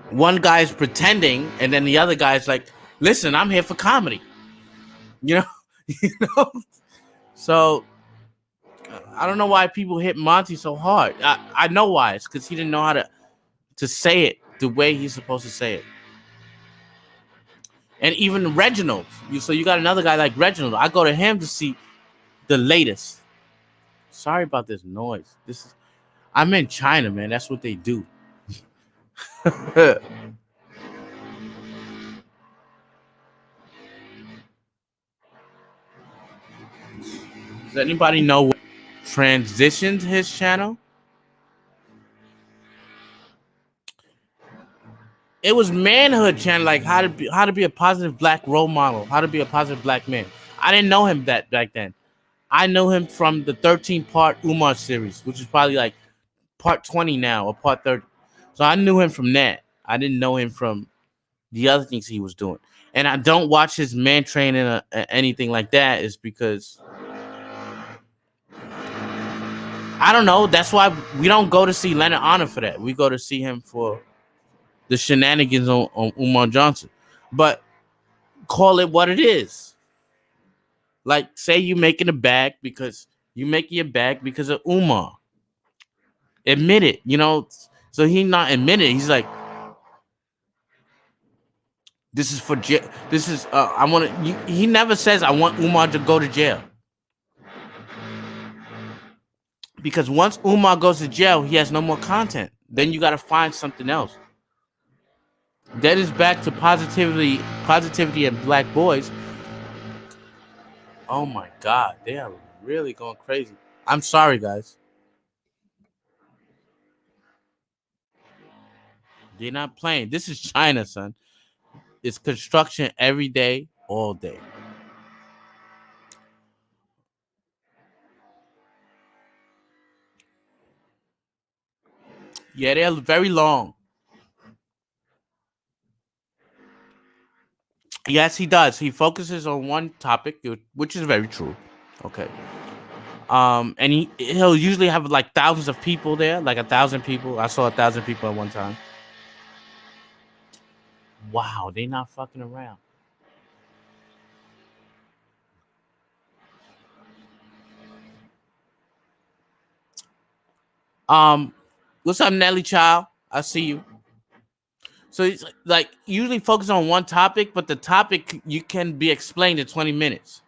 one guy's pretending, and then the other guy's like, "Listen, I'm here for comedy." You know, you know. So I don't know why people hit Monty so hard. I know why. It's because he didn't know how to say it the way he's supposed to say it. And even Reginald. So you got another guy like Reginald. I go to him to see the latest. Sorry about this noise. I'm in China, man. That's what they do. Does anybody know what transitioned his channel? It was manhood channel, like how to be a positive black role model, how to be a positive black man. I didn't know him that back then. I know him from the 13-part Umar series, which is probably like part 20 now or part 30. So I knew him from that. I didn't know him from the other things he was doing. And I don't watch his man training or anything like that is because I don't know. That's why we don't go to see Leonard Honor for that. We go to see him for the shenanigans on Umar Johnson. But call it what it is. Like, say you making a bag because you making your bag because of Umar. Admit it, you know. So he not admitted. He's like, this is for jail. This is I want to. He never says I want Umar to go to jail. Because once Umar goes to jail, he has no more content. Then you got to find something else. That is back to positivity and black boys. Oh my God, they are really going crazy. I'm sorry, guys. They're not playing. This is China, son. It's construction every day, all day. Yeah, they're very long. Yes, he does. He focuses on one topic, which is very true. Okay. And he'll usually have like thousands of people there, like 1,000 people. I saw 1,000 people at one time. Wow, they not fucking around. Um, what's up, Nelly Child? I see you. So it's like usually focus on one topic, but the topic you can be explained in 20 minutes.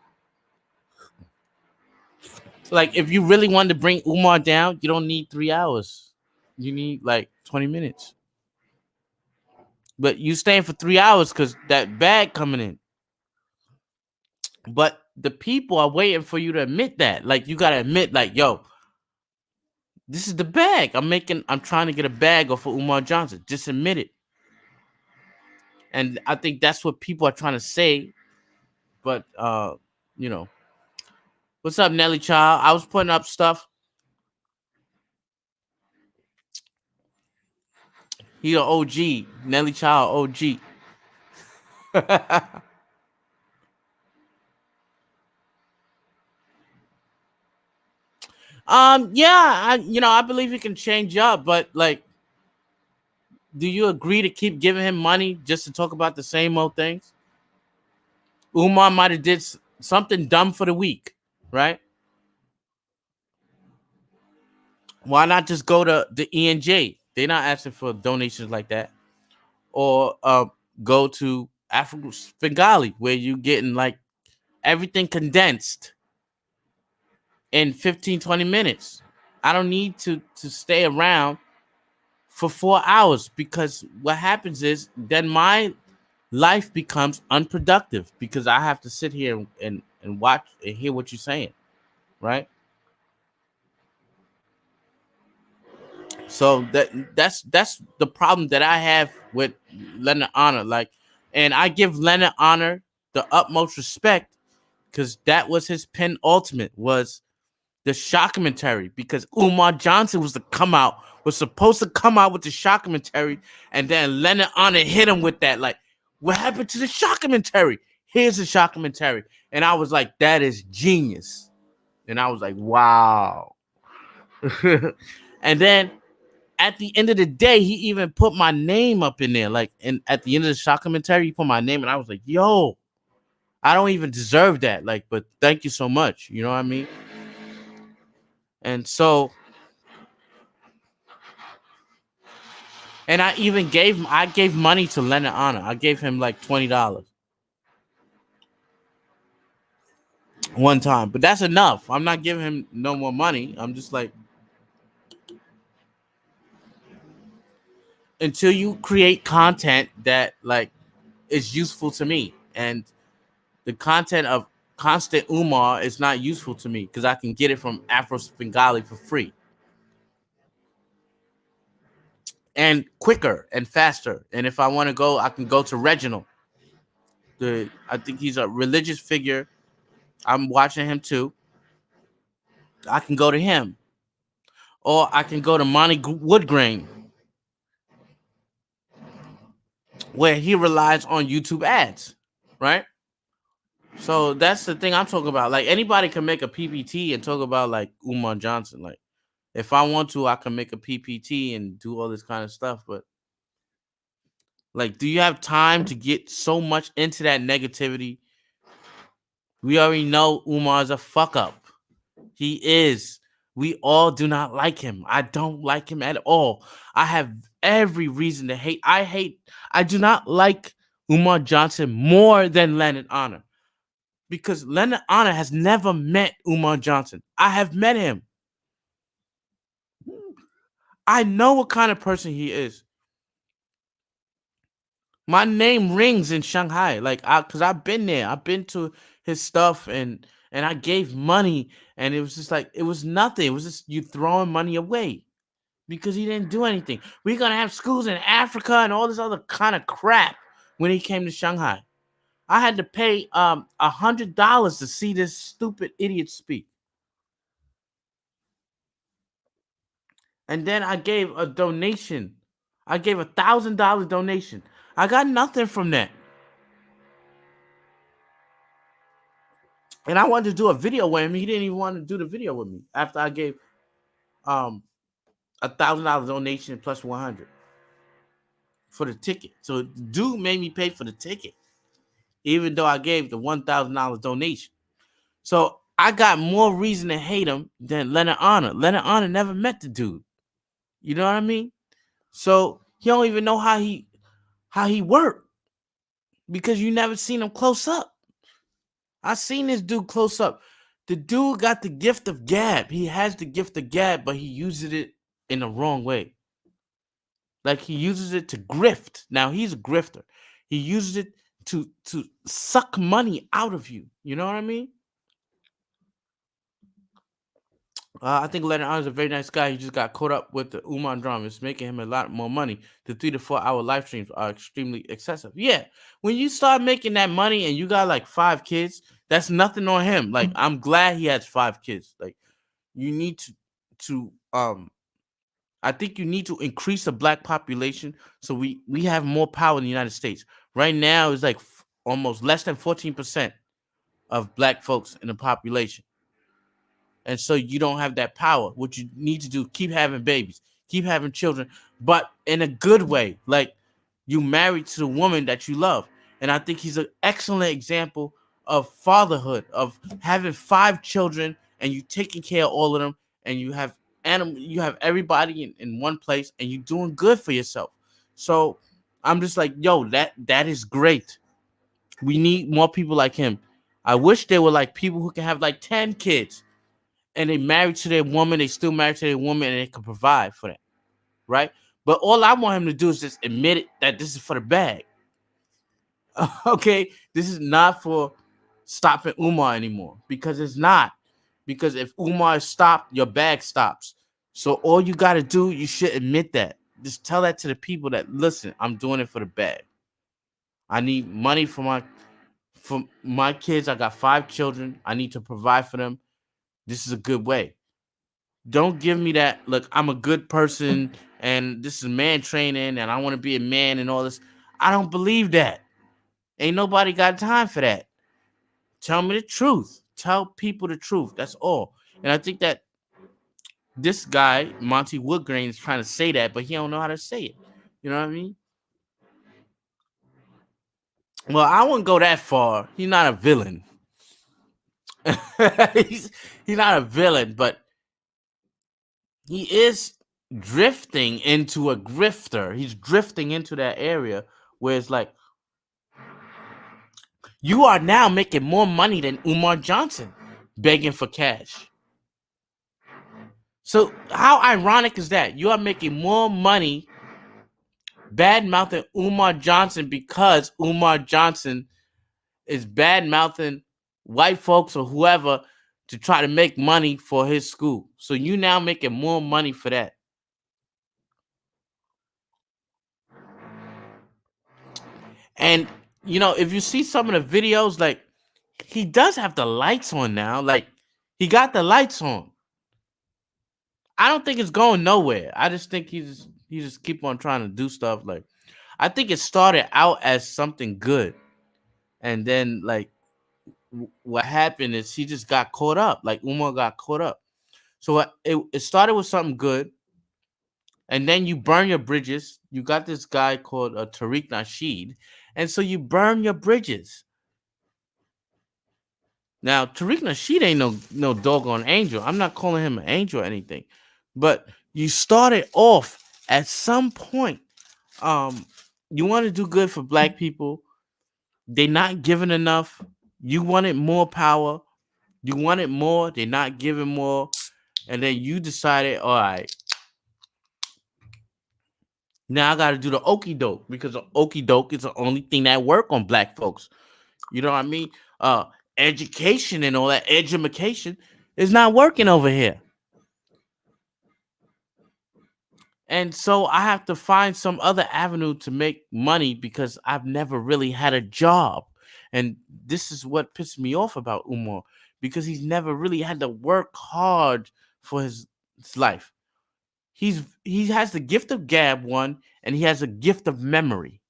So like if you really wanted to bring Umar down, you don't need 3 hours. You need like 20 minutes. But you staying for 3 hours because that bag coming in. But the people are waiting for you to admit that. Like you gotta admit, like, yo, this is the bag. I'm trying to get a bag off of Umar Johnson. Just admit it. And I think that's what people are trying to say. But you know. What's up, Nelly Child? I was putting up stuff. He an OG. Nelly Child OG. Yeah, I believe he can change up, but like, do you agree to keep giving him money just to talk about the same old things? Umar might have did something dumb for the week, right? Why not just go to the ENJ? They're not asking for donations like that. Or go to Africa Bengali where you getting like everything condensed in 15, 20 minutes. I don't need to stay around for 4 hours because what happens is then my life becomes unproductive because I have to sit here and watch and hear what you're saying, right? So that's the problem that I have with Leonard Honor. Like, and I give Leonard Honor the utmost respect because that was his penultimate was the shockumentary because Umar Johnson was supposed to come out with the shockumentary, and then Leonard Honor hit him with that. Like, what happened to the shockumentary? Here's the shockumentary. And I was like, that is genius. And I was like, wow. And then at the end of the day, he even put my name up in there. Like, and at the end of the shot commentary, he put my name, and I was like, yo, I don't even deserve that. Like, but thank you so much. You know what I mean? And so, and I gave money to Leonard Honor. I gave him like $20 one time, but that's enough. I'm not giving him no more money. I'm just like, until you create content that like is useful to me, and the content of Constant Umar is not useful to me because I can get it from Afro Bengali for free and quicker and faster. And if I want to go, I can go to Reginald. I think he's a religious figure. I'm watching him too. I can go to him, or I can go to Monty Woodgrain, where he relies on YouTube ads, right? So that's the thing I'm talking about. Like anybody can make a PPT and talk about like Umar Johnson. Like if I want to, I can make a PPT and do all this kind of stuff. But like, do you have time to get so much into that negativity? We already know Umar's a fuck up. He is. We all do not like him. I don't like him at all. I have every reason to hate. I do not like Umar Johnson more than Leonard Honor, because Leonard Honor has never met Umar Johnson. I have met him. I know what kind of person he is. My name rings in Shanghai, like cause I've been there. I've been to his stuff, and I gave money, and it was just like it was nothing. It was just you throwing money away because he didn't do anything. We're gonna have schools in Africa and all this other kind of crap when he came to Shanghai. I had to pay $100 to see this stupid idiot speak. And then I gave a donation. I gave $1,000 donation. I got nothing from that. And I wanted to do a video with him. He didn't even want to do the video with me after I gave um $1,000 donation plus 100 for the ticket. So dude made me pay for the ticket, even though I gave the $1,000 donation. So I got more reason to hate him than Leonard Honor. Leonard Honor never met the dude. You know what I mean? So he don't even know how he worked because you never seen him close up. I seen this dude close up. The dude got the gift of gab. He has the gift of gab, but he uses it in the wrong way. Like he uses it to grift. Now he's a grifter. He uses it to suck money out of you. You know what I mean? I think Leonard Arnold's a very nice guy. He just got caught up with the Uman drama. It's making him a lot more money. The 3 to 4 hour live streams are extremely excessive. Yeah, when you start making that money and you got like 5 kids, that's nothing on him. Like I'm glad he has 5 kids. Like you need to I think you need to increase the black population so we have more power in the United States. Right now, it's like almost less than 14% of black folks in the population. And so you don't have that power. What you need to do, keep having babies, keep having children, but in a good way. Like you married to the woman that you love. And I think he's an excellent example of fatherhood, of having 5 children and you taking care of all of them, and you have everybody in one place, and you're doing good for yourself. So I'm just like, yo, that is great. We need more people like him. I wish there were like people who can have like 10 kids and they married to their woman, they still married to their woman, and they can provide for that, right? But all I want him to do is just admit it that this is for the bag. Okay, this is not for stopping Umar anymore, because it's not. Because if Umar is stopped, your bag stops. So all you got to do, you should admit that. Just tell that to the people that listen. I'm doing it for the bag. I need money for my kids. I got 5 children. I need to provide for them. This is a good way. Don't give me that. Look, I'm a good person and this is man training and I want to be a man and all this. I don't believe that. Ain't nobody got time for that. Tell me the truth. Tell people the truth. That's all. And I think that this guy, Monty Woodgrain, is trying to say that, but he don't know how to say it. You know what I mean? Well, I wouldn't go that far. He's not a villain. he's he's not a villain, but he is drifting into a grifter. He's drifting into that area where it's like you are now making more money than Umar Johnson begging for cash. So how ironic is that? You are making more money bad mouthing Umar Johnson because Umar Johnson is bad mouthing white folks or whoever to try to make money for his school. So you now making more money for that. And if you see some of the videos, like he does have the lights on now. Like he got the lights on. I don't think it's going nowhere. I just think he just keep on trying to do stuff. Like I think it started out as something good, and then like what happened is he just got caught up. Like Umar got caught up. So it started with something good, and then you burn your bridges. You got this guy called Tariq Nasheed, and so you burn your bridges. Now Tariq Nasheed ain't no doggone angel. I'm not calling him an angel or anything, but you started off at some point. You want to do good for black people. They're not giving enough. You wanted more power. You wanted more. They're not giving more. And then you decided, all right, now I got to do the okey doke because the okey doke is the only thing that work on black folks. You know what I mean? Education and all that education is not working over here. And so I have to find some other avenue to make money because I've never really had a job. And this is what pissed me off about Umar because he's never really had to work hard for his life. He has the gift of gab one and he has a gift of memory.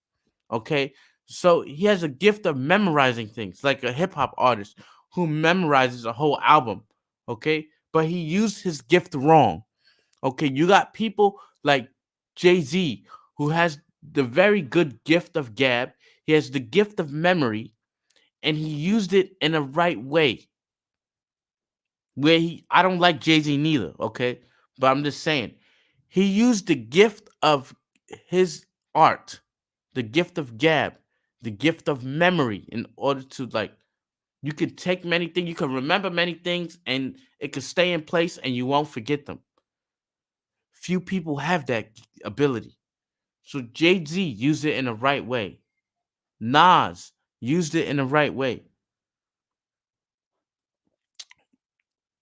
Okay? So he has a gift of memorizing things like a hip hop artist who memorizes a whole album. Okay? But he used his gift wrong. Okay, you got people like Jay-Z who has the very good gift of gab. He has the gift of memory and he used it in the right way. Where I don't like Jay-Z neither, okay? But I'm just saying, he used the gift of his art, the gift of gab, the gift of memory in order to like you can take many things, you can remember many things and it can stay in place and you won't forget them. Few people have that ability. So Jay-Z used it in the right way. Nas used it in the right way.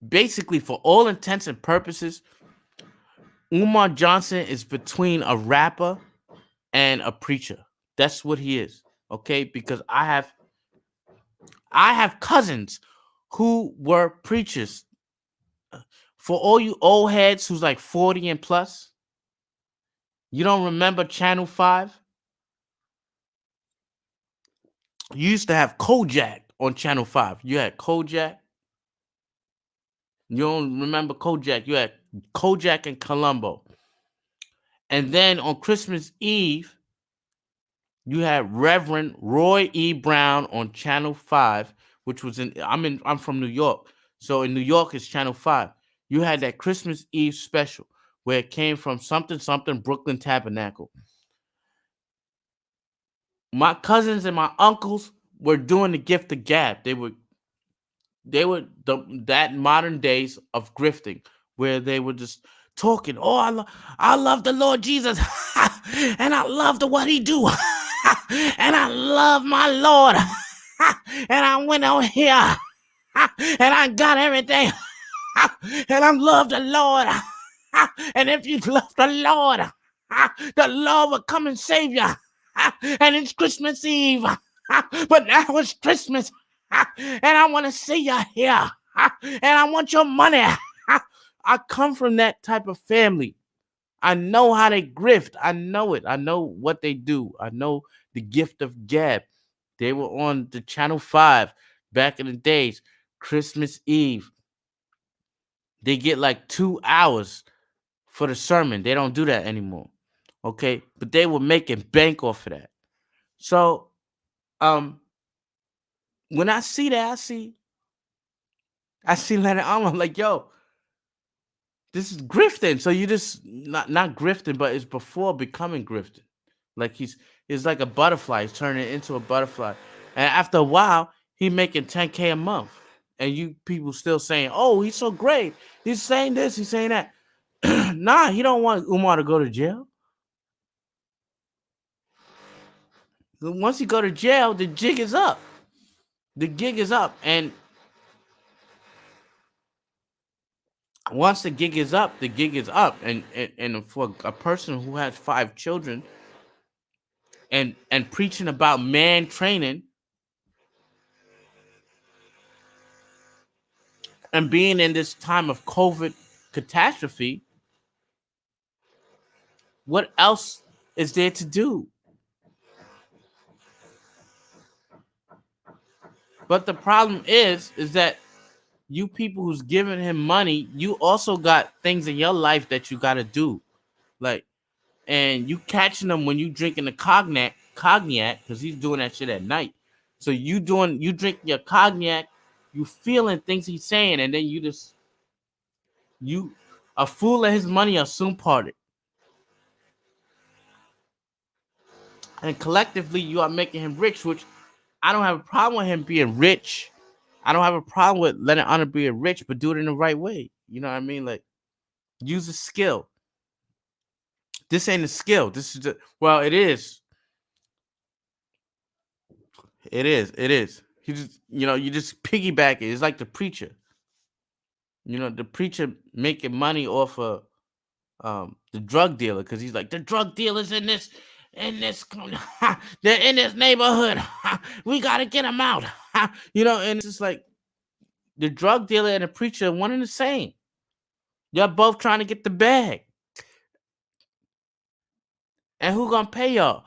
Basically, for all intents and purposes, Umar Johnson is between a rapper and a preacher. That's what he is. Okay? Because I have cousins who were preachers. For all you old heads who's like 40 and plus, you don't remember Channel 5? You used to have Kojak on Channel 5. You had Kojak. You don't remember Kojak. You had Kojak and Columbo. And then on Christmas Eve, you had Reverend Roy E. Brown on Channel 5, which was I'm from New York. So in New York it's Channel 5. You had that Christmas Eve special where it came from something something Brooklyn Tabernacle. My cousins and my uncles were doing the gift of gab. They were that modern days of grifting where they were just talking. Oh, I love the Lord Jesus, and I love what He do, and I love my Lord, and I went on here, and I got everything, and I love the Lord, and if you love the Lord will come and save you, and it's Christmas Eve, but now it's Christmas. And I want to see you here. And I want your money. I come from that type of family. I know how they grift. I know it. I know what they do. I know the gift of gab. They were on the Channel 5 back in the days. Christmas Eve, they get like 2 hours for the sermon. They don't do that anymore. Okay. But they were making bank off of that. So um when I see that, I see Leonard Arnold, I'm like, yo, this is grifting. So you just not grifting, but it's before becoming grifting. Like he's like a butterfly. He's turning into a butterfly. And after a while, he making 10K a month. And you people still saying, oh, he's so great. He's saying this, he's saying that. Nah, he don't want Umar to go to jail. Once he go to jail, the jig is up. The gig is up. And once the gig is up, the gig is up. And for a person who has 5 children and preaching about man training and being in this time of COVID catastrophe, what else is there to do? But the problem is that you people who's giving him money, you also got things in your life that you got to do. Like, and you catching them when you drinking the cognac, because he's doing that shit at night. So you drink your cognac, you feeling things he's saying, and then you a fool of his money are soon parted. And collectively, you are making him rich, which I don't have a problem with him being rich. I don't have a problem with letting Honor be rich, but do it in the right way. You know what I mean? Like, use a skill. This ain't a skill. This is well, it is. It is. It is. You just piggyback it. It's like the preacher. The preacher making money off of the drug dealer because he's like the drug dealers in this they're in this neighborhood. We gotta get them out. And it's just like the drug dealer and the preacher are one and the same. Y'all both trying to get the bag. And who gonna pay y'all?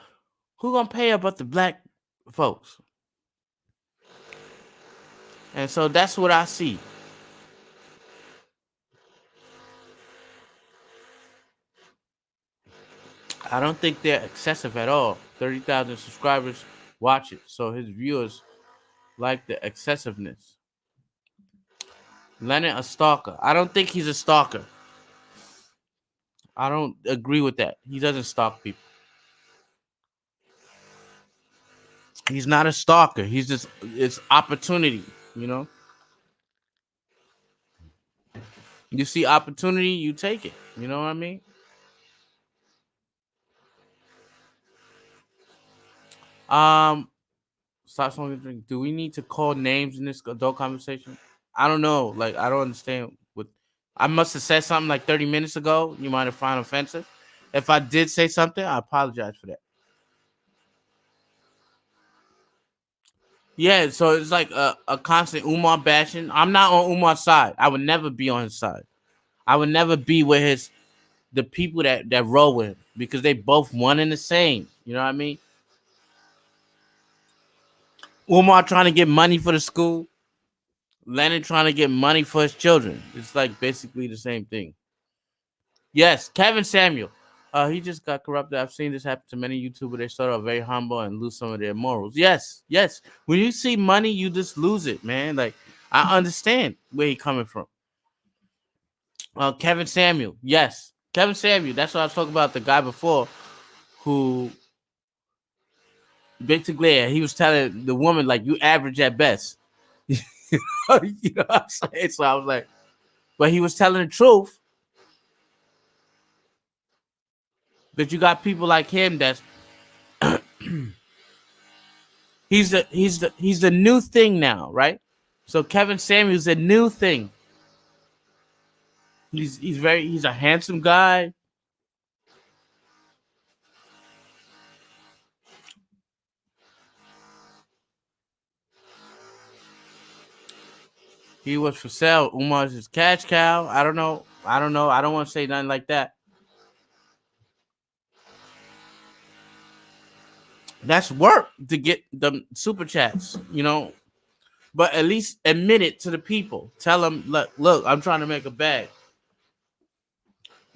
Who gonna pay y'all but the black folks? And so that's what I see. I don't think they're excessive at all. 30,000 subscribers watch it. So his viewers like the excessiveness. Leonard a stalker. I don't think he's a stalker. I don't agree with that. He doesn't stalk people. He's not a stalker. He's just it's opportunity, you know? You see opportunity, you take it. You know what I mean? Um, Stop smoking drink. Do we need to call names in this adult conversation? I don't know. Like, I don't understand what I must have said something like 30 minutes ago. You might have found offensive. If I did say something, I apologize for that. Yeah, so it's like a constant Umar bashing. I'm not on Umar's side. I would never be on his side. I would never be with the people that roll with him because they both one and the same. You know what I mean? Umar trying to get money for the school, Lenin trying to get money for his children. It's like basically the same thing. Yes, Kevin Samuel. He just got corrupted. I've seen this happen to many YouTubers. They start off very humble and lose some of their morals. Yes, yes. When you see money, you just lose it, man. Like, I understand where he coming from. Kevin Samuel. Yes, Kevin Samuel. That's what I was talking about. The guy before who basically he was telling the woman like you average at best. You know what I'm saying? So I was like, but he was telling the truth. But you got people like him that's he's the new thing now, right? So Kevin Samuel's a new thing. He's a handsome guy. He was for sale. Umar's his cash cow. I don't know. I don't know. I don't want to say nothing like that. That's work to get the super chats. but at least admit it to the people. Tell them, look, I'm trying to make a bag.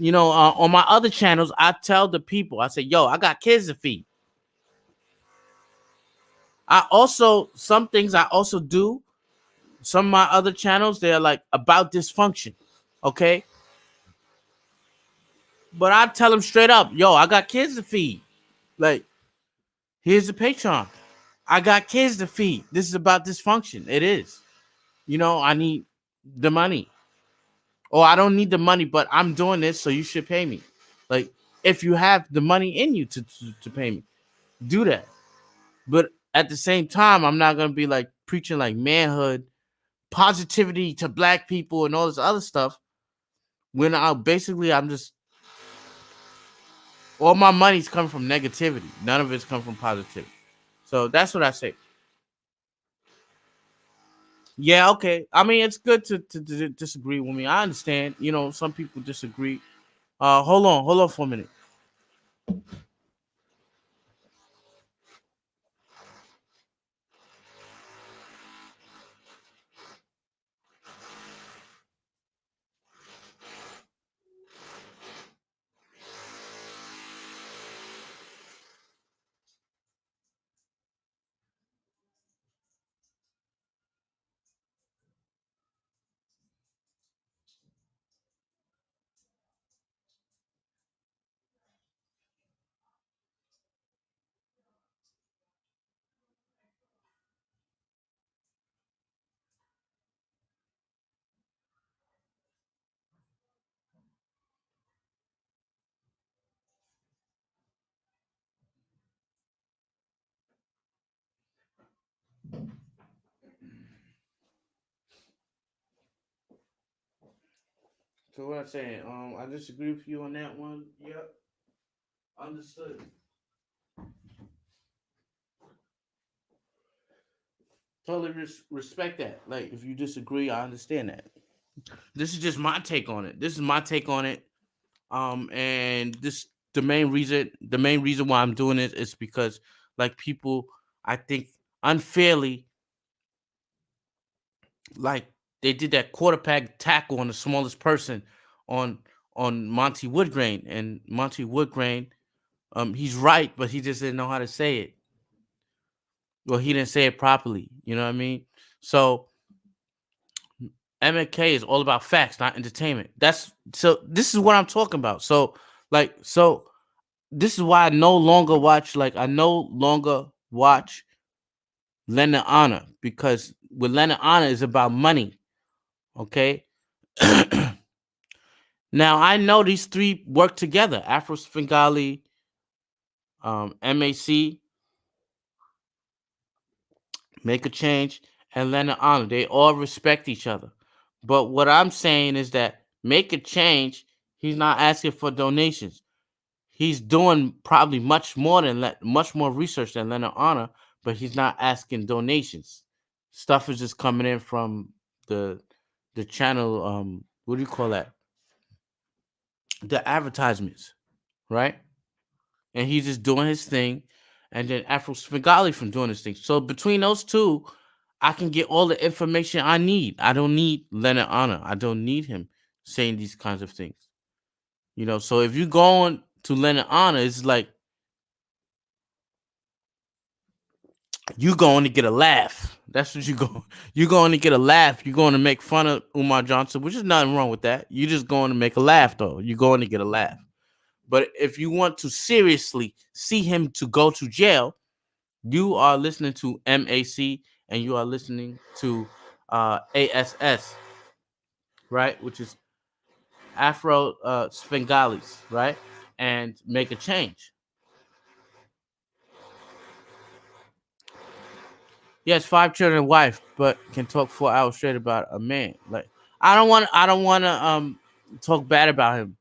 On my other channels, I tell the people, I say, yo, I got kids to feed. Some things I also do. Some of my other channels, they're like about dysfunction. Okay. But I tell them straight up, yo, I got kids to feed. Like, here's the Patreon. I got kids to feed. This is about dysfunction. It is. I need the money. Or I don't need the money, but I'm doing this, so you should pay me. Like, if you have the money in you to pay me, do that. But at the same time, I'm not gonna be like preaching like manhood, positivity to black people and all this other stuff. When I'm just all my money's coming from negativity. None of it's come from positivity. So that's what I say. Yeah, okay. I mean, it's good to disagree with me. I understand. Some people disagree. Hold on for a minute. So what I'm saying, I disagree with you on that one. Yep, understood. Totally respect that. Like, if you disagree, I understand that. This is just my take on it. This is my take on it. And this the main reason why I'm doing it is because like people, I think unfairly, like they did that quarterback tackle on the smallest person on Monty Woodgrain, and Monty Woodgrain, he's right, but he just didn't know how to say it. Well, he didn't say it properly. You know what I mean? So MK is all about facts, not entertainment. This is what I'm talking about. So this is why I no longer watch Lenon Honor, because with Lenon Honor is about money. Okay. Now I know these three work together: Afro Svengali, MAC, Make a Change, and Leonard Honor. They all respect each other. But what I'm saying is that Make a Change, he's not asking for donations. He's doing probably much more research than Leonard Honor, but he's not asking donations. Stuff is just coming in from the the channel. What do you call that? The advertisements, right? And he's just doing his thing, and then Afro Svengali from doing his thing. So between those two, I can get all the information I need. I don't need Leonard Honor. I don't need him saying these kinds of things. So if you go on to Leonard Honor, it's like you going to get a laugh. That's what you go. You're going to get a laugh. You're going to make fun of Umar Johnson, which is nothing wrong with that. You're just going to make a laugh, though. You're going to get a laugh. But if you want to seriously see him to go to jail, you are listening to MAC and you are listening to ASS, right? Which is Afro Svengalis, right? And Make a Change. Yes, 5 children, wife, but can talk 4 hours straight about a man. Like, I don't want to talk bad about him.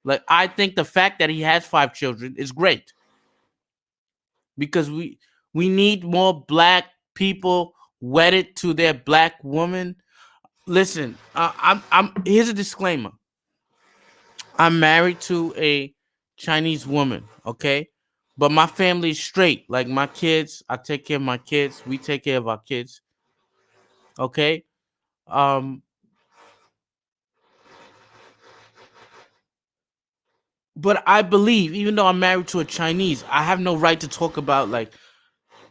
Like, I think the fact that he has 5 children is great, because we need more black people wedded to their black woman. Listen, I'm here's a disclaimer. I'm married to a Chinese woman, okay? But my family is straight. Like, my kids, I take care of my kids. We take care of our kids. Okay. Um, but I believe, even though I'm married to a Chinese, I have no right to talk about like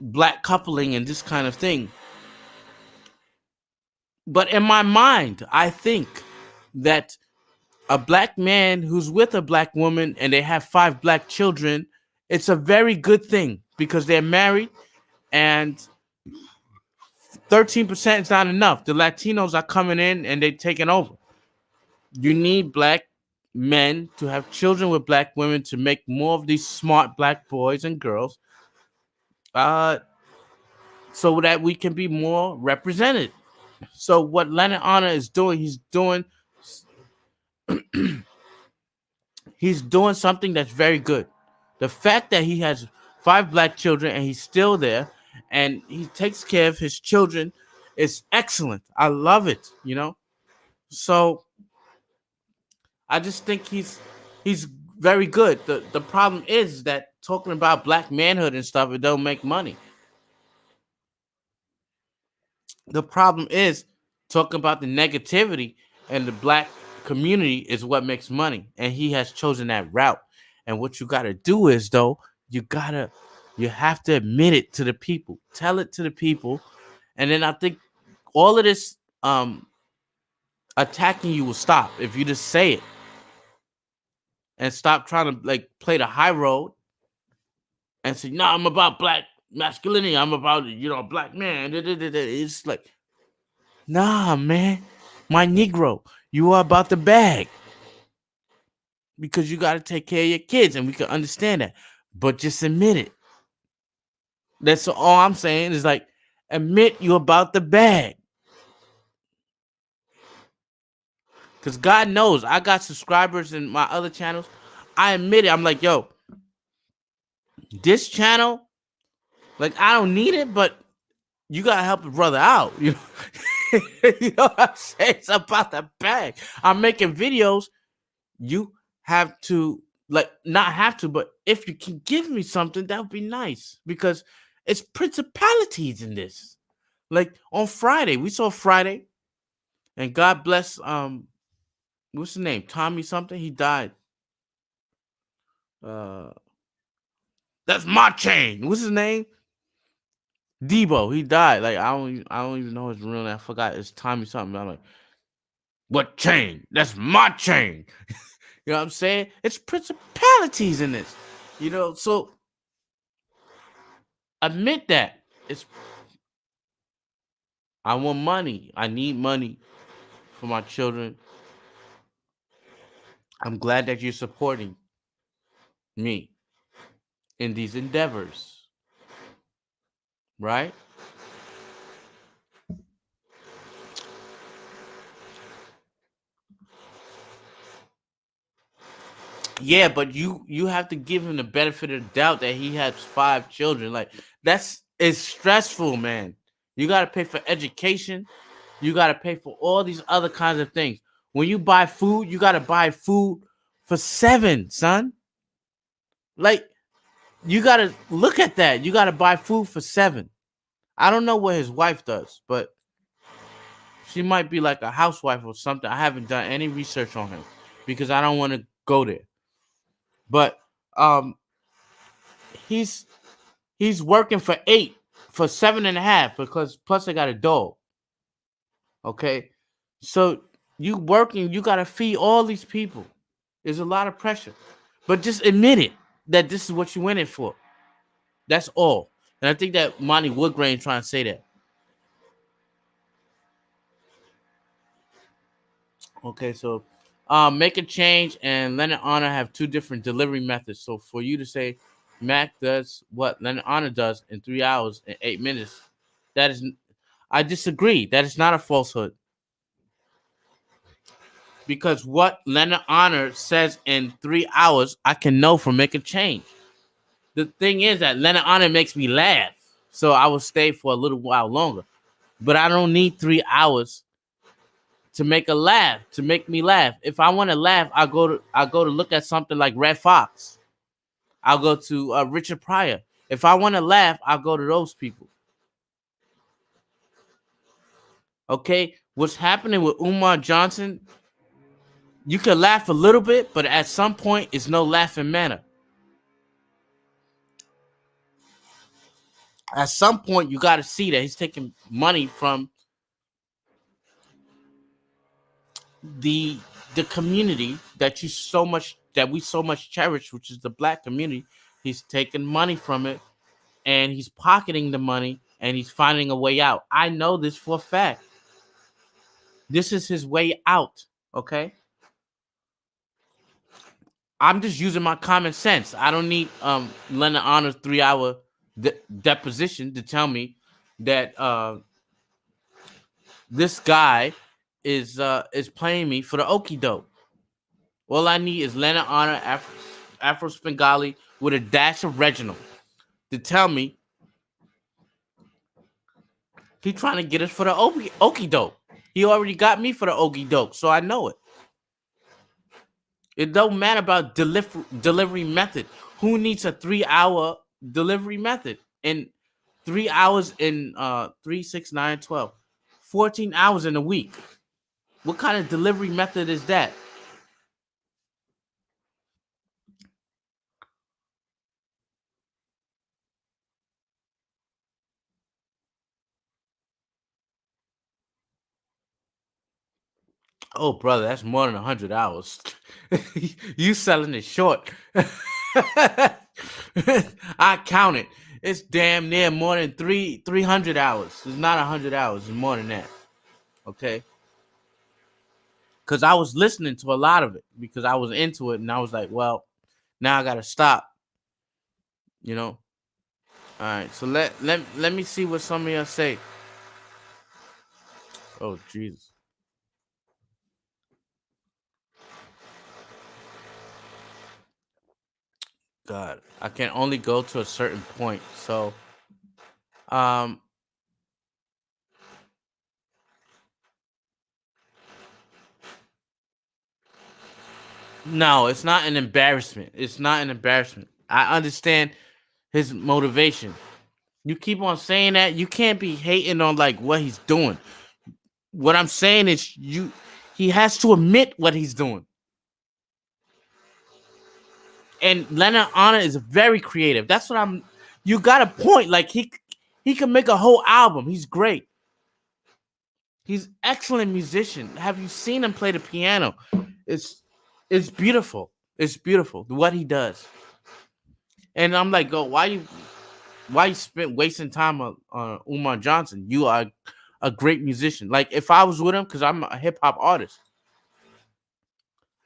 black coupling and this kind of thing. But in my mind, I think that a black man who's with a black woman and they have 5 black children, it's a very good thing because they're married, and 13% is not enough. The Latinos are coming in and they're taking over. You need black men to have children with black women to make more of these smart black boys and girls, uh, so that we can be more represented. So what Leonard Honor is doing, he's doing something that's very good. The fact that he has 5 black children and he's still there and he takes care of his children is excellent. I love it, you know? So I just think he's very good. The problem is that talking about black manhood and stuff, it don't make money. The problem is talking about the negativity and the black community is what makes money, and he has chosen that route. And what you got to do is, though, you have to admit it to the people, tell it to the people, and then I think all of this attacking you will stop if you just say it and stop trying to like play the high road and say, no, I'm about black masculinity, I'm about, a black man. It's like, nah, man, my Negro, you are about the bag because you got to take care of your kids, and we can understand that. But just admit it. That's all I'm saying is like, admit you about the bag. Because God knows I got subscribers in my other channels. I admit it. I'm like, yo, this channel, like, I don't need it, but you got to help a brother out. You know, you know what I'm saying? It's about the bag. I'm making videos. You have to, like, not have to, but if you can give me something, that would be nice, because it's principalities in this. Like on Friday, we saw Friday, and God bless what's his name? Tommy something. He died. Uh that's my chain. What's his name? Debo. He died. Like I don't even know his real name. I forgot. It's Tommy something. I'm like, what chain? That's my chain. You know what I'm saying? It's principalities in this. So admit that. It's I want money. I need money for my children. I'm glad that you're supporting me in these endeavors, right? Yeah, but you have to give him the benefit of the doubt that he has 5 children. Like, that's it's stressful, man. You got to pay for education. You got to pay for all these other kinds of things. When you buy food, you got to buy food for 7, son. Like, you got to look at that. You got to buy food for 7. I don't know what his wife does, but she might be like a housewife or something. I haven't done any research on him because I don't want to go there. But um he's he's working for 8, for 7.5, because plus I got a dog. Okay. So you working, you gotta feed all these people. There's a lot of pressure. But just admit it that this is what you went in for. That's all. And I think that Monty Woodgrain trying to say that. Okay, so make a change and Leonard Honor have 2 different delivery methods. So for you to say Mac does what Leonard Honor does in 3 hours and 8 minutes, that is, I disagree. That is not a falsehood. Because what Leonard Honor says in 3 hours, I can know from Make a Change. The thing is that Leonard Honor makes me laugh. So I will stay for a little while longer. But I don't need 3 hours to make a laugh, to make me laugh. If I want to laugh, I go to look at something like Red Fox. I'll go to Richard Pryor. If I want to laugh, I'll go to those people. Okay, what's happening with Umar Johnson? You can laugh a little bit, but at some point, it's no laughing matter. At some point, you got to see that he's taking money from the the community that we so much cherish, which is the black community. He's taking money from it, and he's pocketing the money, and he's finding a way out. I know this for a fact. This is his way out. Okay, I'm just using my common sense. I don't need Leonard Honor's 3 hour deposition to tell me that this guy is playing me for the okie doke. All I need is Leonard Honor Afro Spengali with a dash of Reginald to tell me he's trying to get us for the okie doke. He already got me for the okie doke, so I know it. It don't matter about delivery method. Who needs a 3 hour delivery method? And 3 hours in 3, 6, 9, 12. 14 hours in a week. What kind of delivery method is that? Oh, brother, that's more than 100 hours. You selling it short. I count it. It's damn near more than 300 hours. It's not 100 hours. It's more than that. Okay. Because I was listening to a lot of it because I was into it, and I was like, well, now I gotta stop. You know. All right. So let me see what some of y'all say. Oh Jesus. God, I can only go to a certain point. So, um, no, it's not an embarrassment. It's not an embarrassment. I understand his motivation. You keep on saying that. You can't be hating on like what he's doing. What I'm saying is he has to admit what he's doing. And Leonard Honor is very creative. That's what I'm you got a point. Like he can make a whole album. He's great. He's excellent musician. Have you seen him play the piano? It's it's beautiful. It's beautiful what he does. And I'm like, go, why you spent wasting time on Umar Johnson? You are a great musician. Like if I was with him, because I'm a hip hop artist,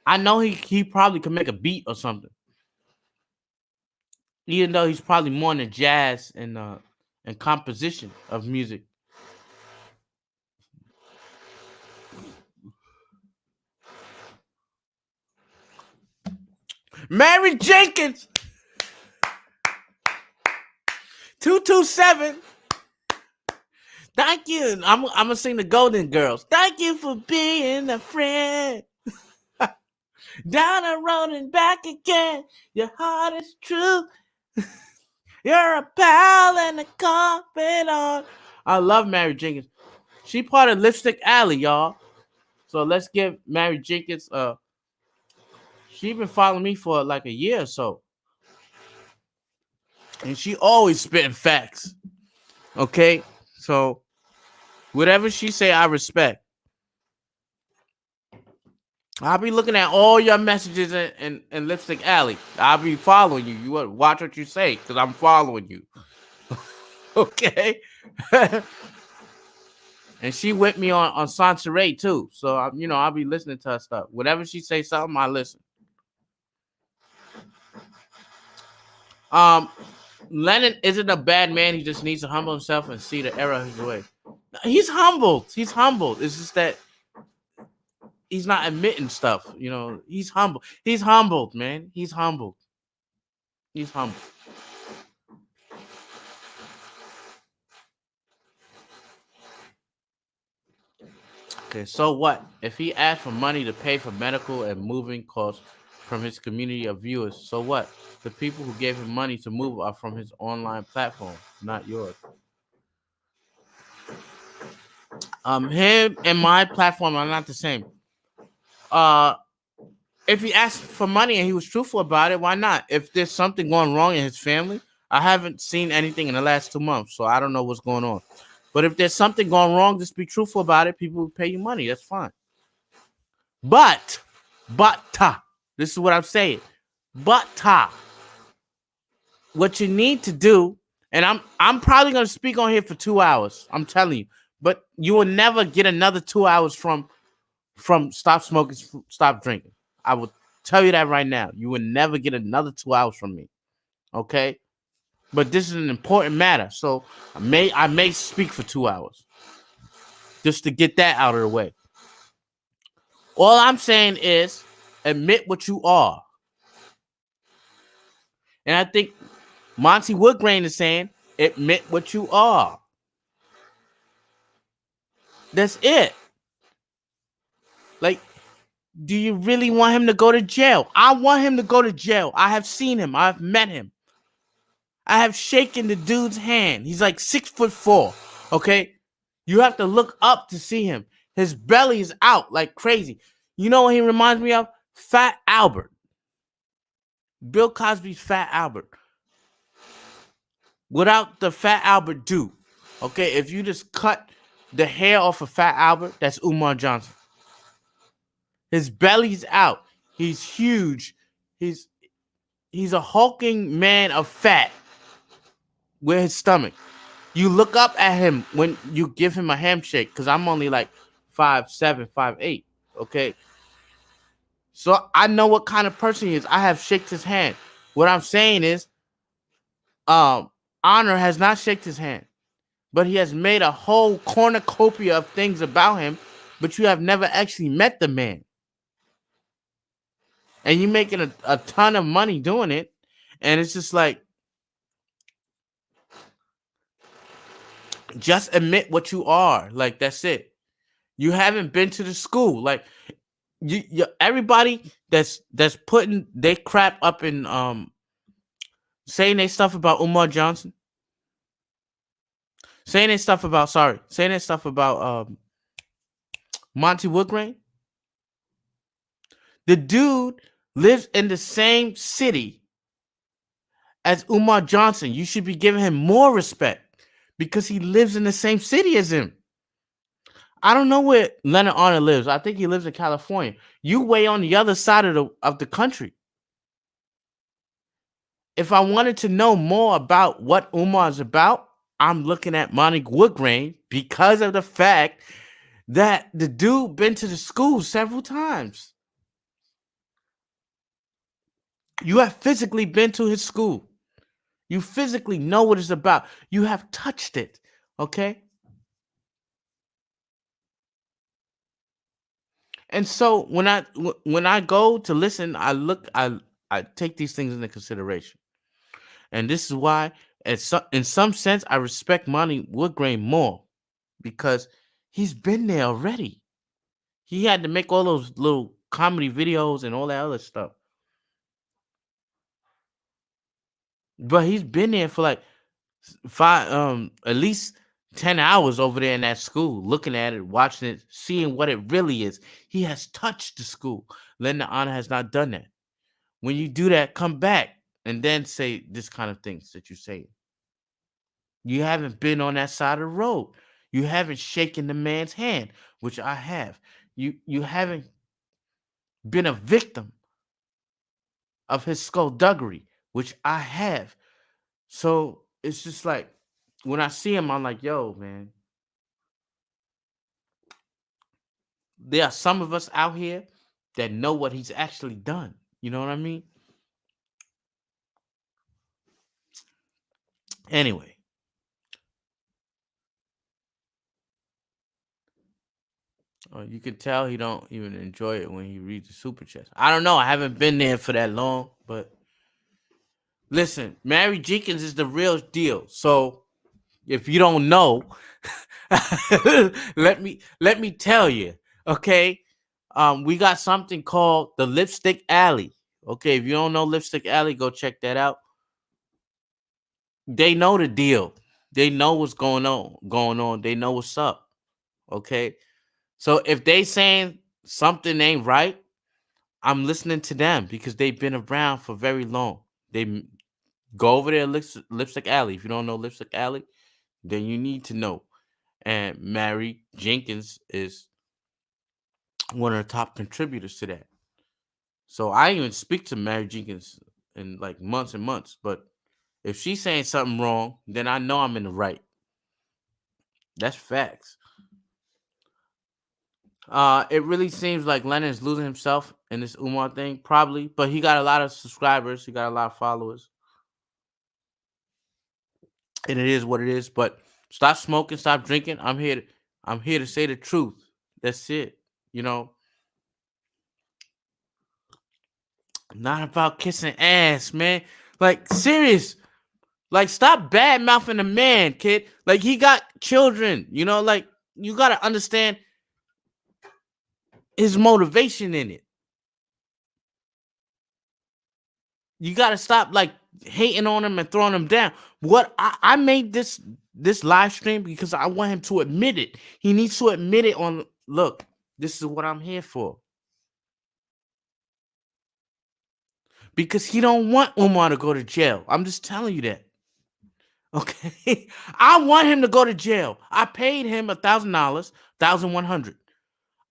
I know he probably could make a beat or something. Even though he's probably more in the jazz and composition of music. Mary Jenkins, 227. Thank you. I'm gonna sing the Golden Girls. Thank you for being a friend. Down the road and back again. Your heart is true. You're a pal and a confidant. I love Mary Jenkins. She part of Lipstick Alley, y'all. So let's give Mary Jenkins she been following me for like a year or so. And she always spitting facts. Okay? So whatever she say, I respect. I'll be looking at all your messages in Lipstick Alley. I'll be following you. You watch what you say, because I'm following you. Okay? And she with me on Sansaray too. So I'll be listening to her stuff. Whatever she say something, I listen. Um Lenon isn't a bad man. He just needs to humble himself and see the error of his way. He's humbled. He's humbled. It's just that he's not admitting stuff. He's humble. He's humbled, man. He's humbled. He's humbled. Okay, so what? If he asked for money to pay for medical and moving costs from his community of viewers, so what? The people who gave him money to move are from his online platform, not yours. Him and my platform are not the same. Uh, if he asked for money and he was truthful about it, why not? If there's something going wrong in his family, I haven't seen anything in the last 2 months, so I don't know what's going on. But if there's something going wrong, just be truthful about it. People will pay you money. That's fine. But, this is what I'm saying. But, what you need to do, and I'm probably gonna speak on here for 2 hours. I'm telling you, but you will never get another 2 hours from stop smoking, stop drinking. I will tell you that right now. You will never get another 2 hours from me. Okay, but this is an important matter, so I may speak for 2 hours just to get that out of the way. All I'm saying is admit what you are, and I think Monty Woodgrain is saying admit what you are. That's it. Like, do you really want him to go to jail? I want him to go to jail. I have seen him. I've met him. I have shaken the dude's hand. He's like 6'4". Okay, you have to look up to see him. His belly is out like crazy. You know what he reminds me of? Fat Albert. Bill Cosby's Fat Albert. Without the Fat Albert do. Okay, if you just cut the hair off of Fat Albert, that's Umar Johnson. His belly's out. He's huge. He's a hulking man of fat with his stomach. You look up at him when you give him a handshake, because I'm only like 5'7", 5'8". Okay, so I know what kind of person he is. I have shaked his hand. What I'm saying is, Honor has not shaked his hand, but he has made a whole cornucopia of things about him, but you have never actually met the man. And you're making a ton of money doing it. And it's just like, just admit what you are. Like, that's it. You haven't been to the school. Like, you everybody that's putting they crap up in saying they stuff about Umar Johnson, saying that stuff about Monty Woodgrain. The dude lives in the same city as Umar Johnson. You should be giving him more respect because he lives in the same city as him. I don't know where Leonard Arnold lives. I think he lives in California. You way on the other side of the country. If I wanted to know more about what Umar is about, I'm looking at Monty Woodgrain because of the fact that the dude been to the school several times. You have physically been to his school. You physically know what it's about. You have touched it. Okay? And so when I go to listen, I take these things into consideration. And this is why in some sense I respect Monty Woodgrain more, because he's been there already. He had to make all those little comedy videos and all that other stuff. But he's been there for like at least 10 hours over there in that school, looking at it, watching it, seeing what it really is. He has touched the school. Lenon Honor has not done that. When you do that, come back and then say this kind of things that you say. You haven't been on that side of the road. You haven't shaken the man's hand, which I have. You haven't been a victim of his skullduggery, which I have. So it's just like, when I see him, I'm like, yo, man, there are some of us out here that know what he's actually done. You know what I mean? Anyway, you can tell he don't even enjoy it when he reads the super chats. I don't know. I haven't been there for that long, but listen, Mary Jenkins is the real deal. So if you don't know, let me tell you. Okay, we got something called the Lipstick Alley. Okay, if you don't know Lipstick Alley, go check that out. They know the deal. They know what's going on. They know what's up. Okay. So if they saying something ain't right, I'm listening to them because they've been around for very long. Go over there, Lipstick Alley. If you don't know Lipstick Alley, then you need to know. And Mary Jenkins is one of the top contributors to that. So I even speak to Mary Jenkins in like months and months. But if she's saying something wrong, then I know I'm in the right. That's facts. It really seems like Lennon's losing himself in this Umar thing, probably. But he got a lot of subscribers. He got a lot of followers, and it is what it is. But stop smoking, stop drinking. I'm here to say the truth. That's it. You know, not about kissing ass, man. Like serious. Like stop bad mouthing the man, kid. Like he got children. You know, like you gotta understand his motivation in it. You got to stop like hating on him and throwing him down. What I made this live stream because I want him to admit it. He needs to admit it on look, this is what I'm here for. Because he don't want Umar to go to jail. I'm just telling you that. Okay. I want him to go to jail. I paid him $1,000, 1,100.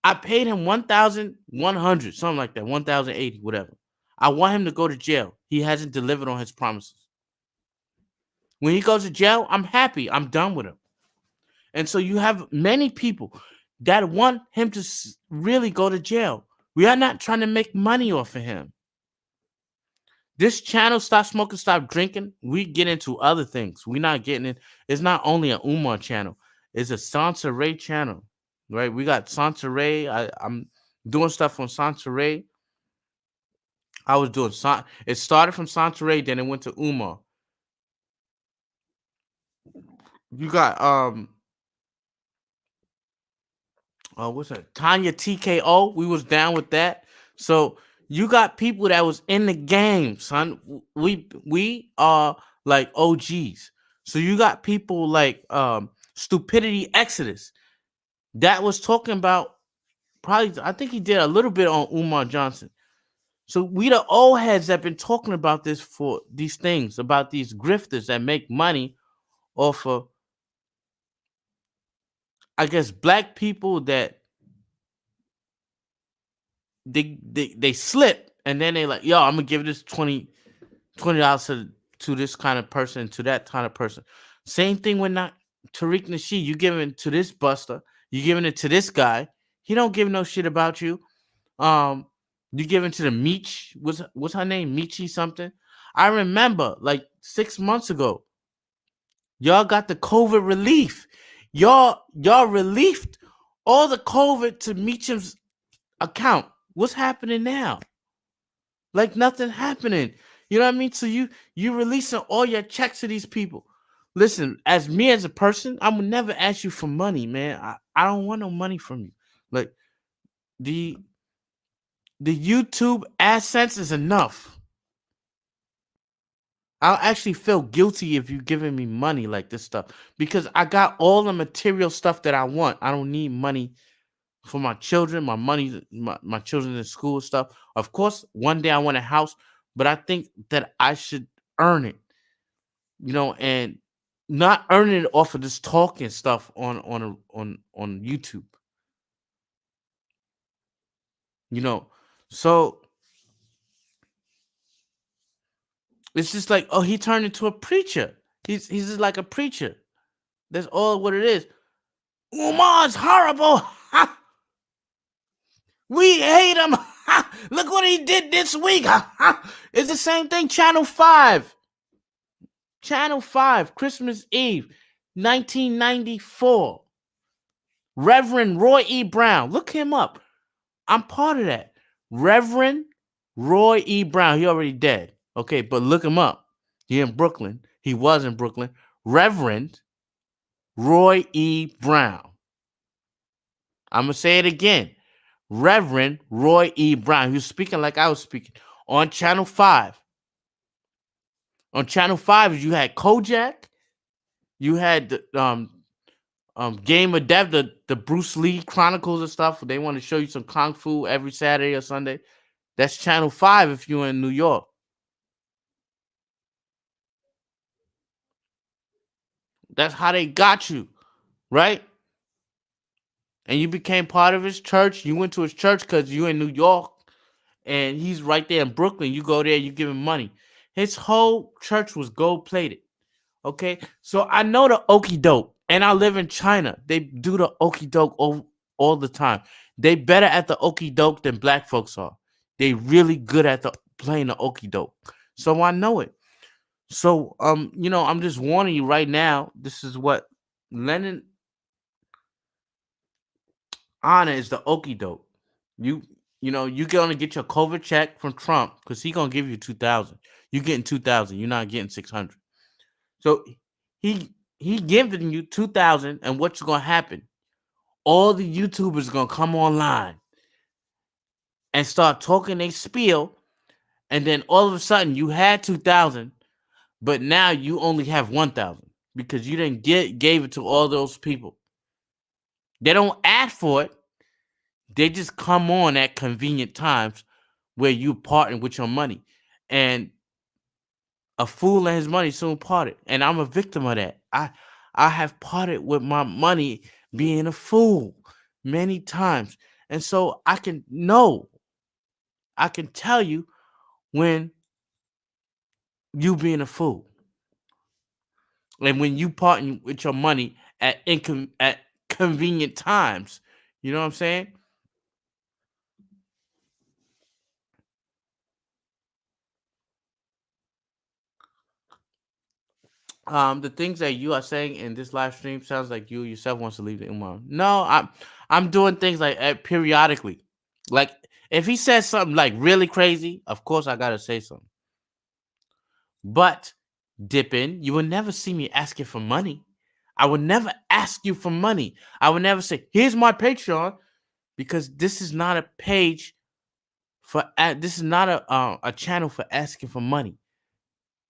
I paid him 1,100, something like that, 1,080, whatever. I want him to go to jail. He hasn't delivered on his promises. When he goes to jail, I'm happy. I'm done with him. And so you have many people that want him to really go to jail. We are not trying to make money off of him. This channel, Stop Smoking, Stop Drinking, we get into other things. We're not getting it. It's not only an Umar channel. It's a Sansa Ray channel, right? We got Sansa Ray. I'm doing stuff on Sansa Ray. I was doing it started from Sansa Ray, then it went to Umar. You got what's that? Tanya TKO. We was down with that. So you got people that was in the game, son. We are like OGs. So you got people like Stupidity Exodus that was talking about probably I think he did a little bit on Umar Johnson. So we the old heads that been talking about this for these things, about these grifters that make money off of I guess black people that they slip and then they like, yo, I'm gonna give this $20 to this kind of person, to that kind of person. Same thing with not Tariq Nasheed. You giving to this buster, you giving it to this guy. He don't give no shit about you. You giving to the Meech. What's her name? Meechy something. I remember like 6 months ago, y'all got the COVID relief. Y'all relieved all the COVID to Meecham's account. What's happening now? Like nothing happening. You know what I mean? So you releasing all your checks to these people. Listen, as me as a person, I would never ask you for money, man. I don't want no money from you. Like the YouTube AdSense is enough. I'll actually feel guilty if you giving me money like this stuff because I got all the material stuff that I want. I don't need money for my children, my money, my children in school stuff. Of course, one day I want a house, but I think that I should earn it, you know, and not earning it off of this talking stuff on YouTube, you know. So it's just like, oh, he turned into a preacher. He's just like a preacher. That's all what it is. Umar's horrible. We hate him. Look what he did this week. It's the same thing. Channel 5. Channel 5, Christmas Eve, 1994. Reverend Roy E. Brown. Look him up. I'm part of that. Reverend Roy E. Brown. He already dead. Okay, but look him up. He in Brooklyn. He was in Brooklyn. Reverend Roy E. Brown. I'm going to say it again. Reverend Roy E. Brown. He was speaking like I was speaking on Channel 5. On Channel 5, you had Kojak. You had Game of Death, the Bruce Lee Chronicles and stuff. They want to show you some kung fu every Saturday or Sunday. That's Channel 5 if you're in New York. That's how they got you, right? And you became part of his church. You went to his church because you're in New York and he's right there in Brooklyn. You go there, you give him money. His whole church was gold plated. Okay, so I know the okey doke, and I live in China. They do the okey doke all the time. They better at the okey doke than black folks are. They really good at the playing the okey doke. So I know it. So I'm just warning you right now. This is what Lenon honor is the okey doke. You you're gonna get your COVID check from Trump because he gonna give you 2,000. You getting 2,000. You're not getting 600. So he giving you 2,000, and what's gonna happen? All the YouTubers gonna come online and start talking they spiel, and then all of a sudden you had 2,000, but now you only have 1,000 because you didn't gave it to all those people. They don't ask for it. They just come on at convenient times where you parting with your money. And a fool and his money soon parted. And I'm a victim of that. I have parted with my money being a fool many times. And so I can tell you when you being a fool. And when you parting with your money at convenient times. You know what I'm saying? The things that you are saying in this live stream sounds like you yourself wants to leave the Imam. No, I'm doing things like periodically. Like if he says something like really crazy, of course I gotta say something. But Dippin, you will never see me asking for money. I would never ask you for money. I would never say, "Here's my Patreon," because this is not a page for. This is not a channel for asking for money.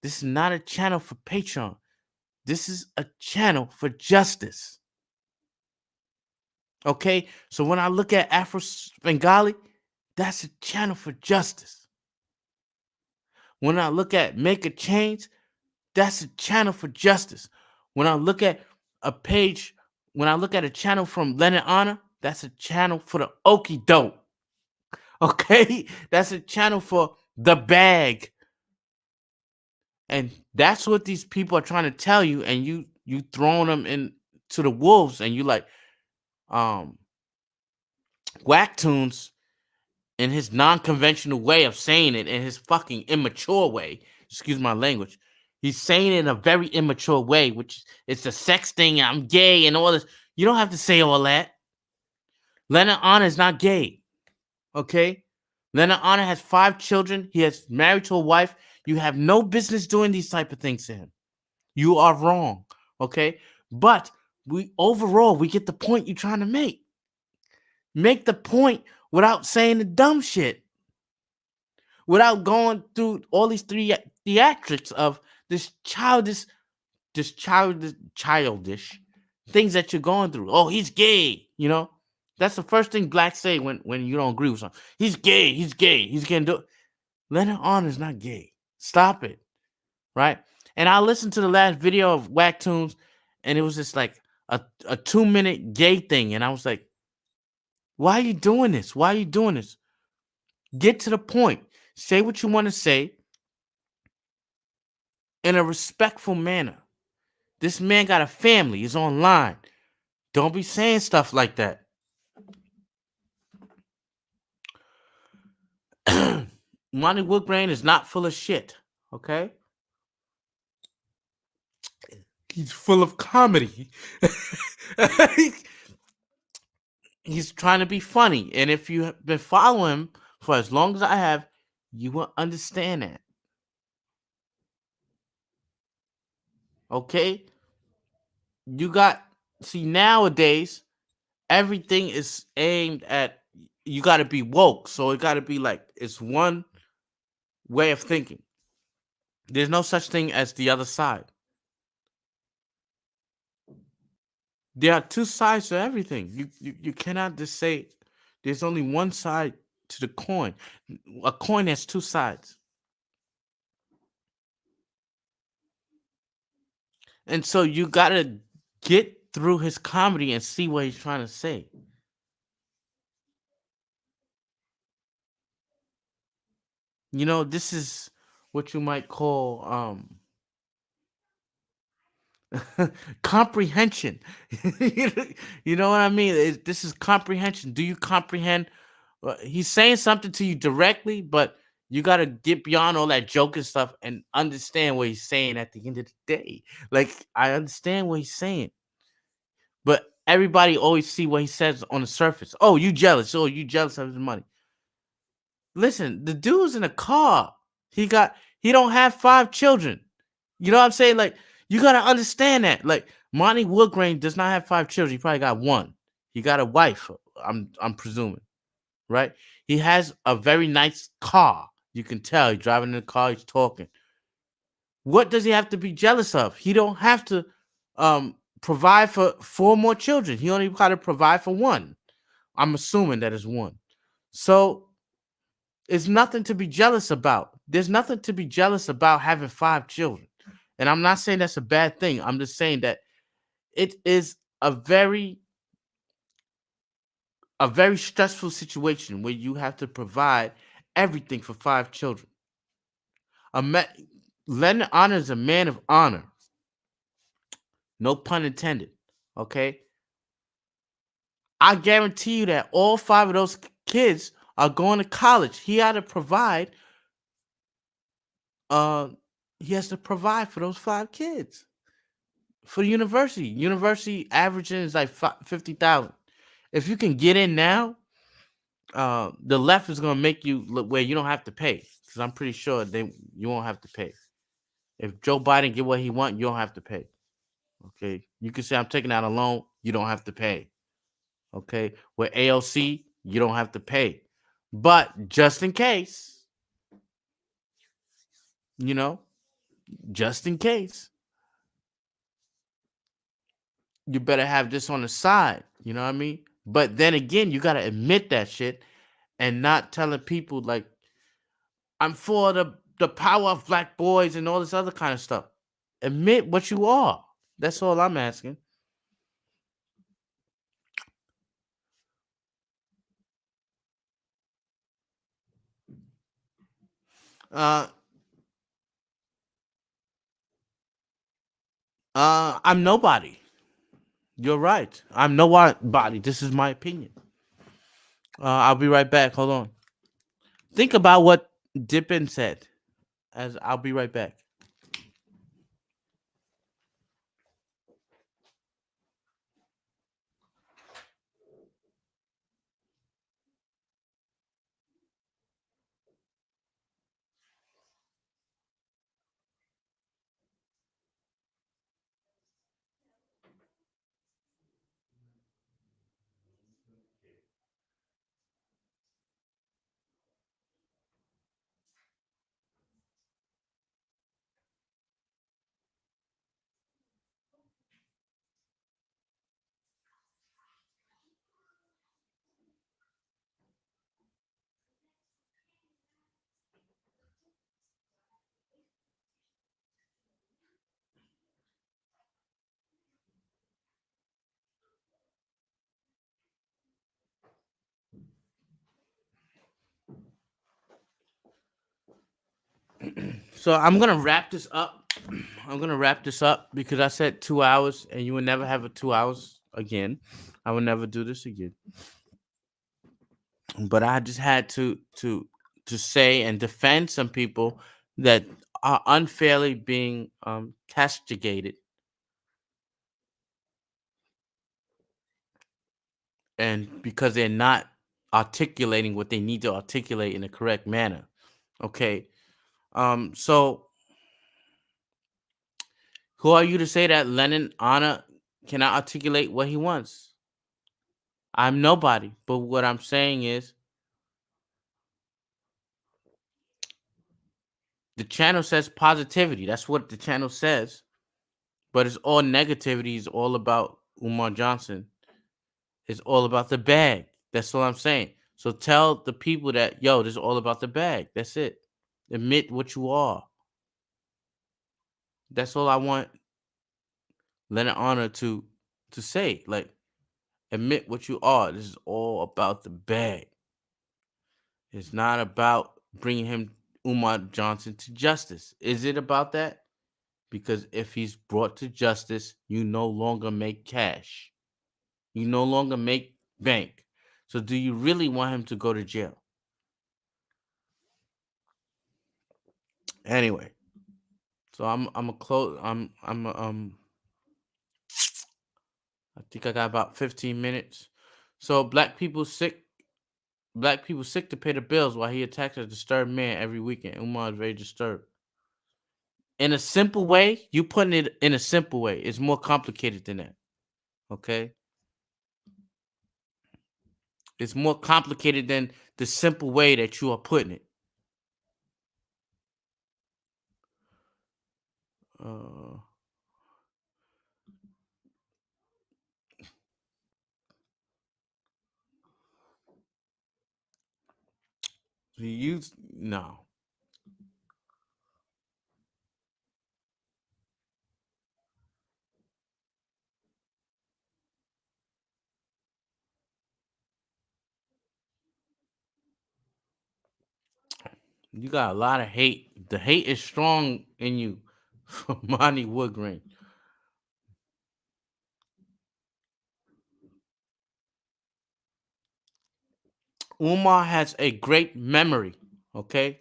This is not a channel for Patreon. This is a channel for justice. Okay, so when I look at Afro Bengali, that's a channel for justice. When I look at Make a Change, that's a channel for justice. When I look at a page, when I look at a channel from Lenon Honor, that's a channel for the okey doke. Okay, that's a channel for the bag, and that's what these people are trying to tell you. And you throwing them in to the wolves, and you like um Whack Tunes in his non-conventional way of saying it, in his fucking immature way. Excuse my language. He's saying it in a very immature way, which it's a sex thing. I'm gay and all this. You don't have to say all that. Leonard Honor is not gay. Okay? Leonard Honor has 5 children. He has married to a wife. You have no business doing these type of things to him. You are wrong. Okay? But we get the point you're trying to make. Make the point without saying the dumb shit. Without going through all these theatrics of this childish things that you're going through. Oh, he's gay, That's the first thing blacks say when you don't agree with something. He's gay, he's getting do. Leonard Arnold's not gay. Stop it. Right? And I listened to the last video of Whack Tunes, and it was just like a 2-minute gay thing. And I was like, why are you doing this? Why are you doing this? Get to the point. Say what you want to say in a respectful manner. This man got a family. He's online. Don't be saying stuff like that. Monty Woodbrain is not full of shit. Okay? He's full of comedy. He's trying to be funny. And if you have been following him for as long as I have, you will understand that. Okay? See, nowadays, everything is aimed at, you got to be woke. So it got to be like, it's one way of thinking. There's no such thing as the other side. There are two sides to everything. You cannot just say there's only one side to the coin. A coin has two sides. And so you gotta get through his comedy and see what he's trying to say. This is what you might call comprehension. You know what I mean? This is comprehension. Do you comprehend? He's saying something to you directly, but you got to get beyond all that joking stuff and understand what he's saying at the end of the day. Like, I understand what he's saying, but everybody always see what he says on the surface. Oh, you jealous. Oh, you jealous of his money. Listen, the dude's in a car. He don't have 5 children. You know what I'm saying? Like, you gotta understand that. Like, Monty Woodgrain does not have 5 children. He probably got one. He got a wife. I'm presuming, right? He has a very nice car. You can tell he's driving in the car. He's talking. What does he have to be jealous of? He don't have to provide for 4 more children. He only got to provide for one. I'm assuming that is one. So it's nothing to be jealous about. There's nothing to be jealous about having 5 children. And I'm not saying that's a bad thing. I'm just saying that it is a very stressful situation where you have to provide everything for 5 children. A ma- Leonard Honor is a man of honor. No pun intended. Okay. I guarantee you that all 5 of those kids are going to college. Uh he has to provide for those 5 kids. For the university. University averaging is like 50,000. If you can get in now, the left is gonna make you look where you don't have to pay. Because I'm pretty sure you won't have to pay. If Joe Biden get what he want, you don't have to pay. Okay, you can say I'm taking out a loan, you don't have to pay. Okay, with AOC, you don't have to pay. But just in case, you know, just in case, you better have this on the side. You know what I mean? But then again, you gotta admit that shit and not telling people like I'm for the power of black boys and all this other kind of stuff. Admit what you are. That's all I'm asking. Uh, I'm nobody. You're right. I'm nobody. This is my opinion. I'll be right back. Hold on. Think about what Dippin said. As I'll be right back. So I'm gonna wrap this up. I'm gonna wrap this up because I said 2 hours, and you will never have a 2 hours again. I will never do this again. But I just had to say and defend some people that are unfairly being castigated, and because they're not articulating what they need to articulate in the correct manner. Okay. So who are you to say that Lenin Anna cannot articulate what he wants? I'm nobody. But what I'm saying is the channel says positivity. That's what the channel says. But it's all negativity. It's all about Umar Johnson is all about the bag. That's all I'm saying. So tell the people that, yo, this is all about the bag. That's it. Admit what you are. That's all I want Leonard Honor to say. Like, admit what you are. This is all about the bag. It's not about bringing him Umar Johnson to justice. Is it about that? Because if he's brought to justice, you no longer make cash. You no longer make bank. So do you really want him to go to jail? Anyway, so I'm a close. I'm a, I think I got about 15 minutes. So black people sick to pay the bills while he attacks a disturbed man every weekend. Umar is very disturbed. In a simple way, you putting it in a simple way. It's more complicated than that. Okay, it's more complicated than the simple way that you are putting it. Uh, you no, you got a lot of hate. The hate is strong in you, for Monty Woodgrain. Umar has a great memory. Okay,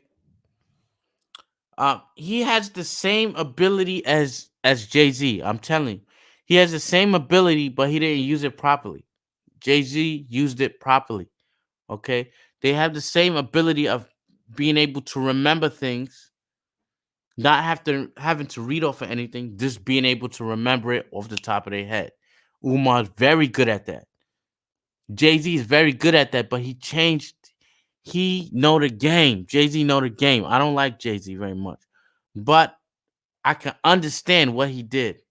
he has the same ability as Jay Z. I'm telling you, he has the same ability, but he didn't use it properly. Jay Z used it properly. Okay, they have the same ability of being able to remember things, not have to having to read off of anything, just being able to remember it off the top of their head. Umar's very good at that. Jay Z is very good at that, but he changed. He know the game. Jay Z know the game. I don't like Jay Z very much, but I can understand what he did.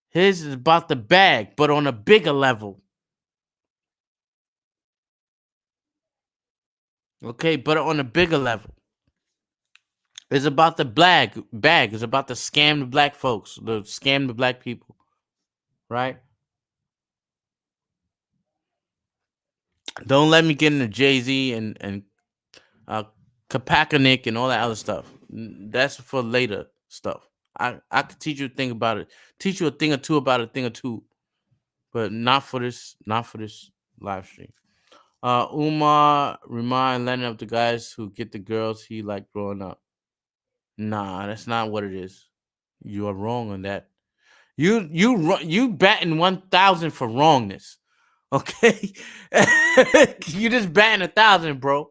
His is about the bag, but on a bigger level. Okay, but on a bigger level. It's about the bag. It's about the scam the black folks, the scam the black people, right? Don't let me get into Jay Z and uh, Kaepernick and all that other stuff. That's for later stuff. I could teach you a thing about it, teach you a thing or two about a thing or two, but not for this, not for this live stream. Umar remind Lennon of the guys who get the girls he liked growing up. Nah, that's not what it is. You are wrong on that. You batting 1,000 for wrongness. Okay, you just batting 1,000, bro.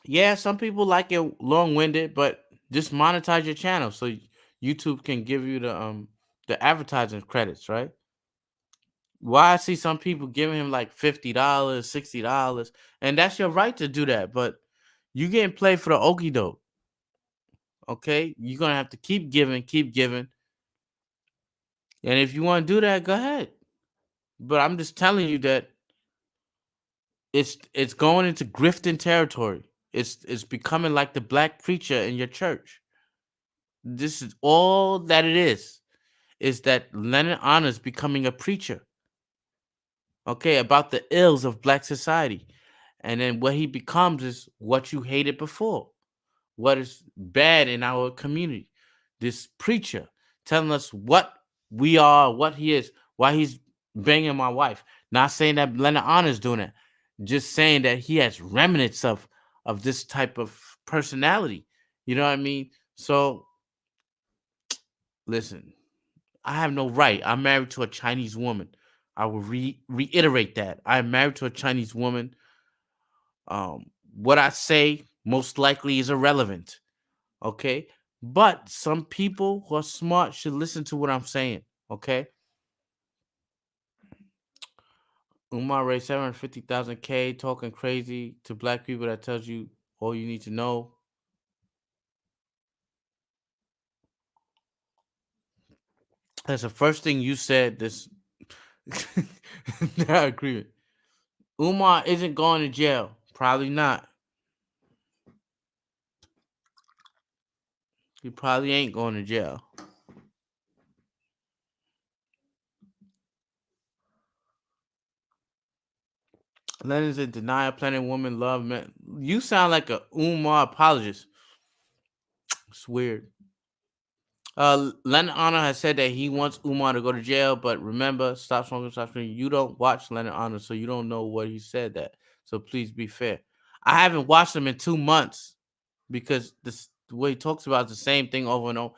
Yeah, some people like it long winded, but just monetize your channel so YouTube can give you the advertising credits, right? Why I see some people giving him like $50, $60, and that's your right to do that, but you getting played for the okie doke. Okay, you're gonna have to keep giving, and if you want to do that, go ahead. But I'm just telling you that it's going into grifting territory. It's becoming like the black preacher in your church. This is all that it is that Leonard Honors becoming a preacher, okay, about the ills of black society. And then what he becomes is what you hated before, what is bad in our community. This preacher telling us what we are, what he is, why he's banging my wife. Not saying that Leonard Honors doing it, just saying that he has remnants of this type of personality. You know what I mean? So listen, I have no right. I'm married to a Chinese woman. I will reiterate that. I am married to a Chinese woman. What I say most likely is irrelevant. Okay. But some people who are smart should listen to what I'm saying. Okay. Umar raised 750,000 K talking crazy to black people. That tells you all you need to know. That's the first thing you said. This I agree with. Umar isn't going to jail. Probably not. He probably ain't going to jail. Lennon's in denial. Planning woman love man. You sound like a Umar apologist. It's weird. Leonard Honor has said that he wants Umar to go to jail, but remember, stop smoking, stop drinking. You don't watch Leonard Honor, so you don't know what he said that. So please be fair. I haven't watched him in 2 months because the way he talks about is the same thing over and over.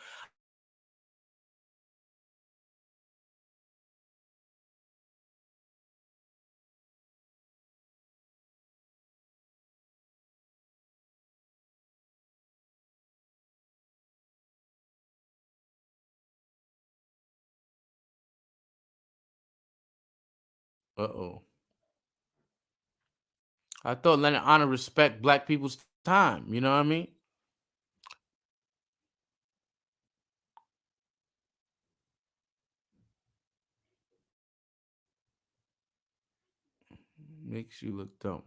Uh-oh. I thought Leonard Honor respect black people's time. You know what I mean? Makes you look dumb.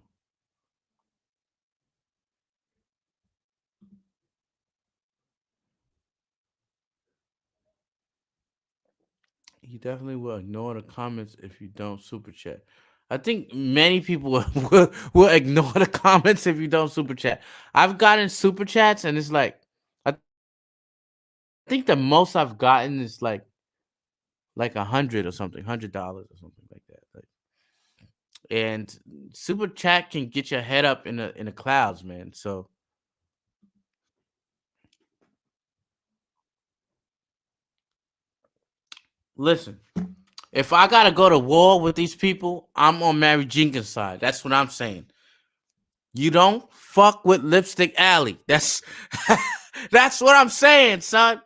He definitely will ignore the comments if you don't super chat. I think many people will ignore the comments if you don't super chat. I've gotten super chats and it's like I think the most I've gotten is like 100 or something, $100 or something like that. And super chat can get your head up in the clouds, man. So listen, if I gotta go to war with these people, I'm on Mary Jenkins' side. That's what I'm saying. You don't fuck with Lipstick Alley. That's what I'm saying, son.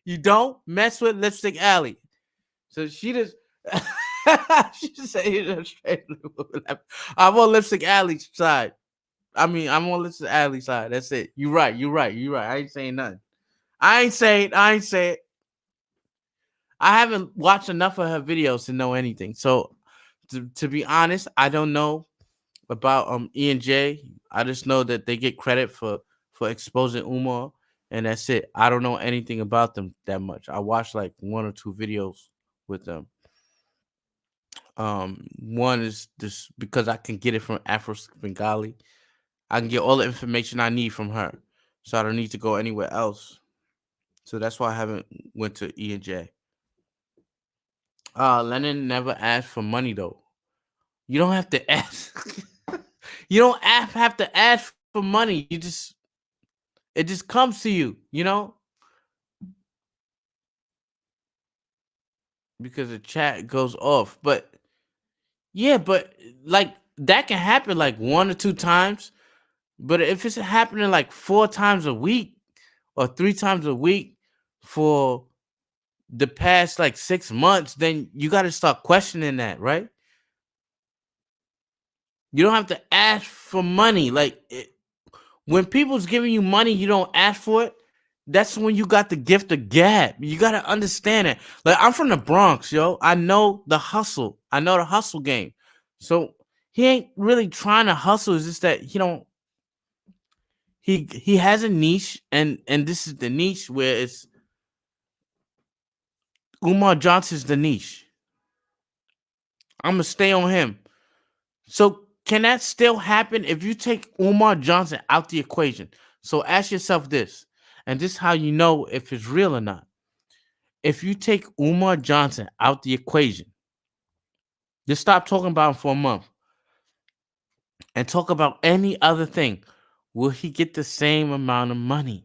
You don't mess with Lipstick Alley. So she just she just said you know, straight. I'm on Lipstick Alley side. I mean, I'm on Lipstick Alley side. That's it. You right. You right. You right. I ain't saying nothing. I ain't saying. I ain't saying. I haven't watched enough of her videos to know anything. So to be honest, I don't know about E and J. I just know that they get credit for exposing Umar, and that's it. I don't know anything about them that much. I watched like one or two videos with them. One is just because I can get it from Afro Bengali. I can get all the information I need from her, so I don't need to go anywhere else. So that's why I haven't went to E and J. Lennon never asked for money though. You don't have to ask. You don't have to ask for money. It just comes to you, because the chat goes off. But yeah, but like that can happen like one or two times. But if it's happening like four times a week or three times a week for the past like 6 months, then you got to start questioning that, right? You don't have to ask for money. When people's giving you money, you don't ask for it. That's when you got the gift of gab. You got to understand it. Like I'm from the Bronx, yo. I know the hustle. I know the hustle game. So he ain't really trying to hustle. It's just that he don't. He has a niche, and this is the niche where it's Umar Johnson's the niche. I'm gonna stay on him. So can that still happen if you take Umar Johnson out the equation? So ask yourself this, and this is how you know if it's real or not. If you take Umar Johnson out the equation, just stop talking about him for a month and talk about any other thing, will he get the same amount of money?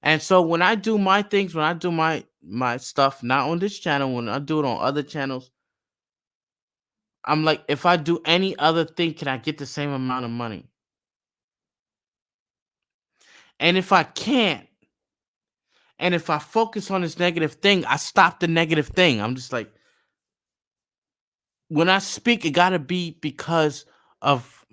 And so when I do my things, when I do my stuff, not on this channel, when I do it on other channels, I'm like, if I do any other thing, can I get the same amount of money? And if I can't, and if I focus on this negative thing, I stop the negative thing. I'm just like, when I speak, it gotta be because of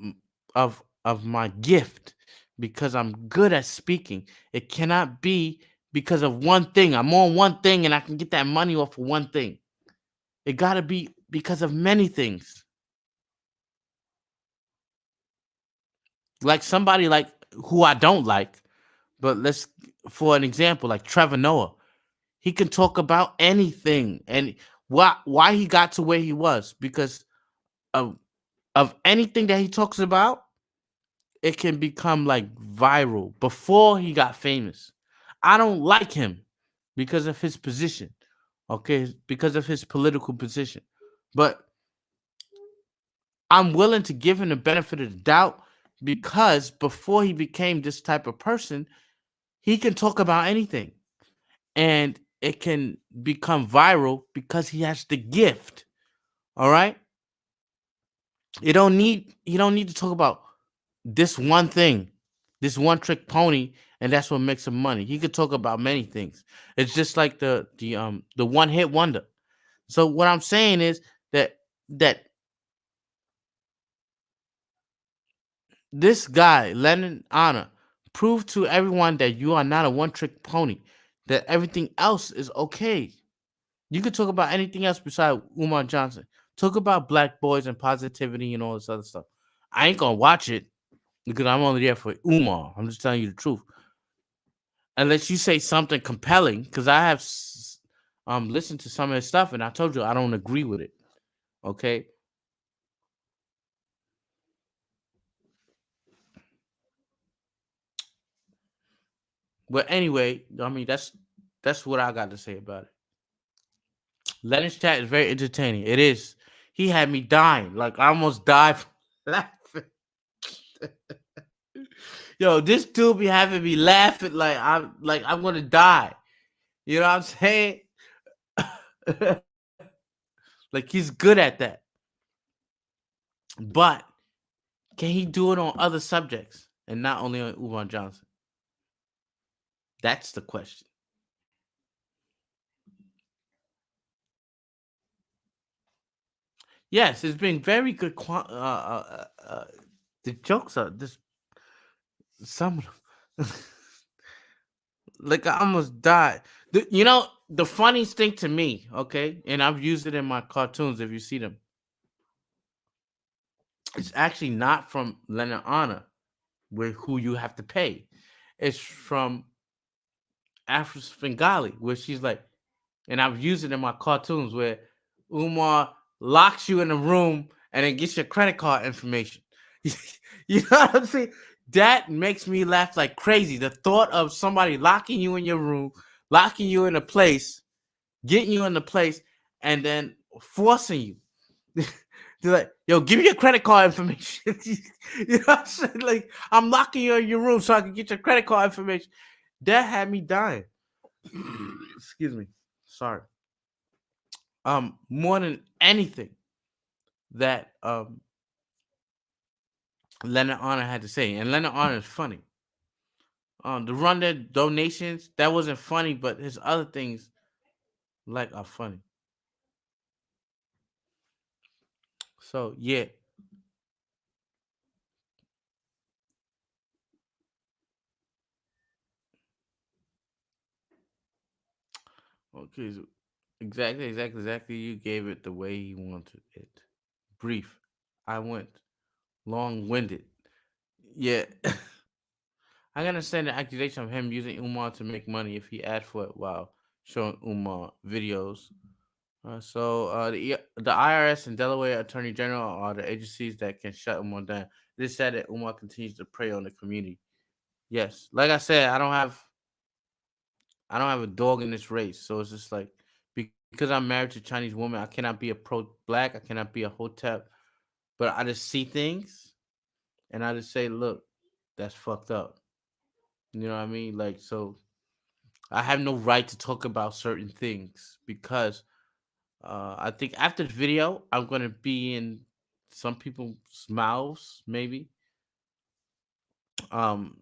of my gift, because I'm good at speaking. It cannot be because of one thing. I'm on one thing and I can get that money off of one thing. It gotta be because of many things. Like somebody like who I don't like, but let's for an example, like Trevor Noah. He can talk about anything and why he got to where he was because of anything that he talks about, it can become like viral before he got famous. I don't like him because of his position, okay, because of his political position. But I'm willing to give him the benefit of the doubt because before he became this type of person, he can talk about anything and it can become viral because he has the gift. All right? You don't need to talk about this one thing, this one trick pony, and that's what makes him money. He could talk about many things. It's just like the one hit wonder. So what I'm saying is that that this guy, Lenon Honor, proved to everyone that you are not a one trick pony, that everything else is okay. You could talk about anything else besides Umar Johnson. Talk about black boys and positivity and all this other stuff. I ain't gonna watch it because I'm only there for Umar. I'm just telling you the truth. Unless you say something compelling, because I have listened to some of his stuff and I told you I don't agree with it. Okay. But anyway, I mean that's what I got to say about it. Lennon's chat is very entertaining. It is. He had me dying. Like I almost died from laughing. Yo, this dude be having me laughing like I'm gonna die. You know what I'm saying? Like he's good at that. But can he do it on other subjects and not only on Umar Johnson? That's the question. Yes, it's been very good. The jokes are just some of them. Like I almost died. You know the funniest thing to me, okay, and I've used it in my cartoons. If you see them, it's actually not from Leonard Honor, with who you have to pay. It's from Afro Svengali, where she's like, and I've used it in my cartoons where Umar locks you in a room and then gets your credit card information. You know what I'm saying? That makes me laugh like crazy. The thought of somebody locking you in your room, locking you in a place, getting you in the place, and then forcing you. They're like, yo, give me your credit card information. You know what I'm saying? Like, I'm locking you in your room so I can get your credit card information. That had me dying. Excuse me. Sorry. More than anything that Leonard Honor had to say, and Leonard Honor is funny. The run their donations that wasn't funny, but his other things like are funny. So yeah, okay, so exactly. You gave it the way you wanted it. Brief. I went long winded. Yeah, I understand the accusation of him using Umar to make money if he asked for it while showing Umar videos. The IRS and Delaware Attorney General are the agencies that can shut Umar down. This said that Umar continues to prey on the community. Yes, like I said, I don't have a dog in this race, so it's just like because I'm married to a Chinese woman, I cannot be a pro black, I cannot be a hotep, but I just see things and I just say, look, that's fucked up. You know what I mean? Like so, I have no right to talk about certain things because I think after the video, I'm gonna be in some people's mouths, maybe. Um,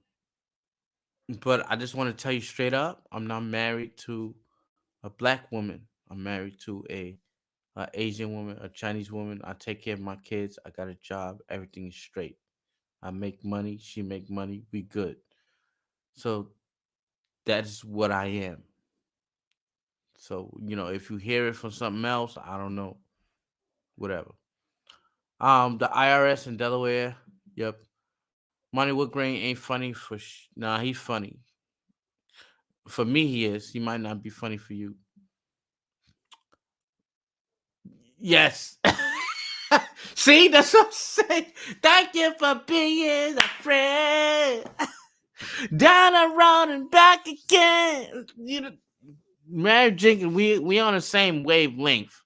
but I just want to tell you straight up, I'm not married to a black woman. I'm married to a a Asian woman, a Chinese woman. I take care of my kids. I got a job. Everything is straight. I make money. She make money. We good. So that's what I am. So if you hear it from something else, I don't know. Whatever. The IRS in Delaware. Yep. Money Wood Grain ain't funny for. Nah, he's funny. For me, he is. He might not be funny for you. Yes. See, that's what I'm saying. Thank you for being a friend. Down the road and back again. Mary Jenkins, we on the same wavelength.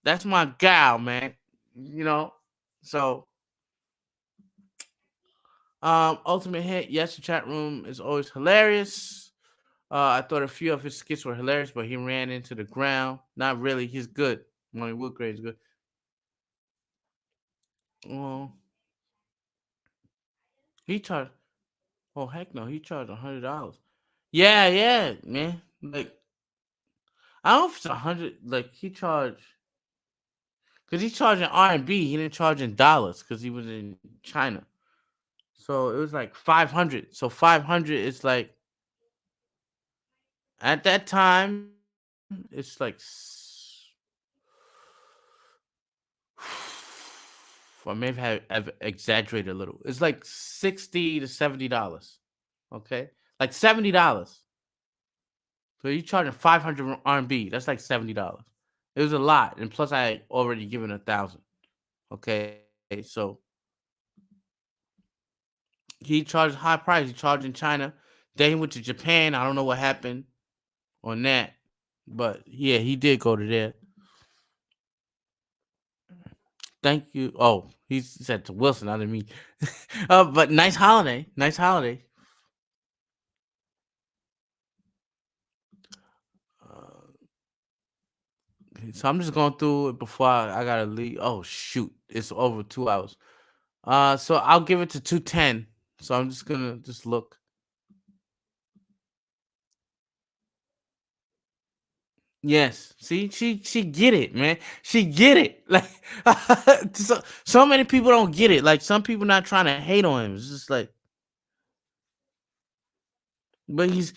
That's my gal, man. You know. So, ultimate hit. Yes, the chat room is always hilarious. I thought a few of his skits were hilarious, but he ran into the ground. Not really. He's good. Money Woodgrave is good. Well, he charged. Oh heck no, he charged $100. Yeah, yeah, man. Like I don't know if it's 100. Like he charged because he's charging R&B. He didn't charge in dollars because he was in China. So it was like 500. So 500 is like at that time it's like I may have exaggerated a little. It's like $60 to $70. Okay, like $70. So you charging 500 R&B. That's like $70. It was a lot, and plus I had already given 1,000. Okay, so he charged high price. He charged in China. Then he went to Japan. I don't know what happened on that, but yeah, he did go to there. Thank you. Oh, he said to Wilson. I didn't mean. But nice holiday. Nice holiday. Uh, so I'm just going through it before I gotta leave. Oh shoot, it's over 2 hours. So I'll give it to 210. So I'm just gonna just look. Yes, see, she get it, man. She get it. Like so many people don't get it. Like some people not trying to hate on him. It's just like, but he's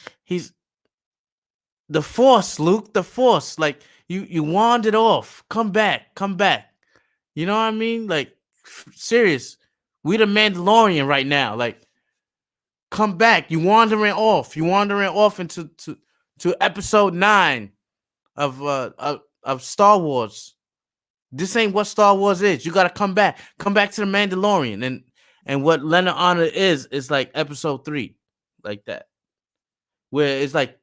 the force, Luke. The force. Like you wandered off. Come back. Come back. You know what I mean? Like serious. We the Mandalorian right now. Like come back. You wandering off. You wandering off into to episode 9 of Star Wars. This ain't what Star Wars is. You gotta come back. Come back to the Mandalorian. And what Leonard Honor is like episode 3. Like that. Where it's like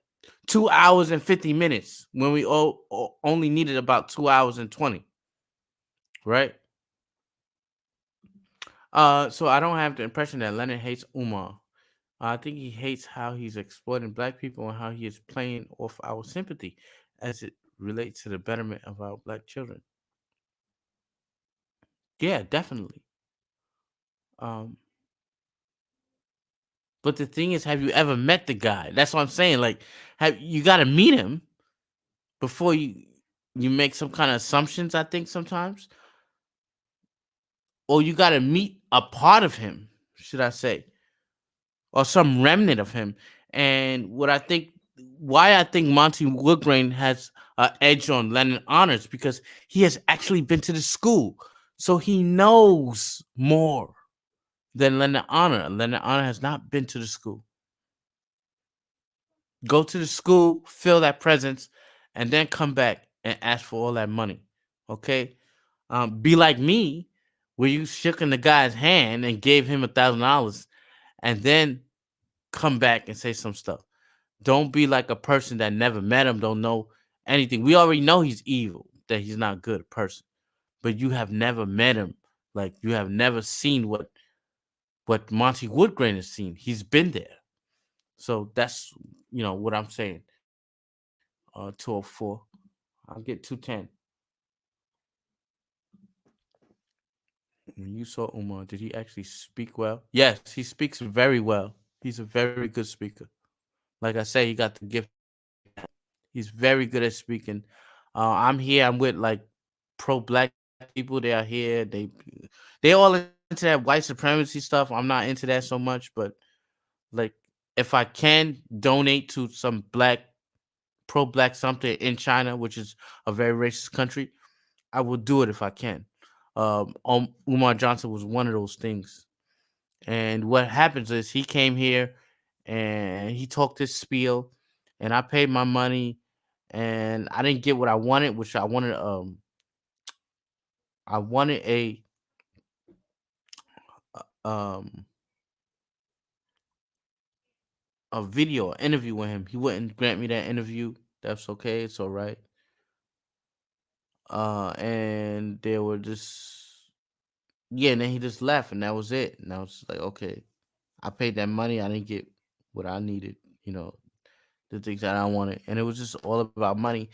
2 hours and 50 minutes when we only needed about 2 hours and 20. Right? So I don't have the impression that Leonard hates Umar. I think he hates how he's exploiting black people and how he is playing off our sympathy as it relates to the betterment of our black children. Yeah, definitely. Um, but the thing is, have you ever met the guy? That's what I'm saying. Like, have you got to meet him before you make some kind of assumptions? I think sometimes, or you got to meet a part of him, should I say, or some remnant of him. And why I think Monty Woodgrain has an edge on Lennon Honors because he has actually been to the school, so he knows more than Lennon Honor. Lennon Honor has not been to the school. Go to the school, feel that presence, and then come back and ask for all that money. Okay, be like me, where you shook in the guy's hand and gave him $1,000, and then come back and say some stuff. Don't be like a person that never met him, don't know anything. We already know he's evil, that he's not a good person, but you have never met him. Like you have never seen what Monty Woodgrain has seen. He's been there. So that's what I'm saying. 204. I'll get 210. When you saw Umar, did he actually speak well? Yes, he speaks very well. He's a very good speaker. Like I say, he got the gift. He's very good at speaking. I'm here. I'm with like pro black people. They are here. They all into that white supremacy stuff. I'm not into that so much, but like if I can donate to some black pro black something in China, which is a very racist country, I will do it if I can. Umar Johnson was one of those things. And what happens is he came here and he talked this spiel, and I paid my money, and I didn't get what I wanted, which I wanted um a video, an interview with him. He wouldn't grant me that interview. That's okay. It's all right. And they were just yeah, and then he just left, and that was it. And I was just like, okay, I paid that money. I didn't get what I needed. You know, the things that I wanted, and it was just all about money.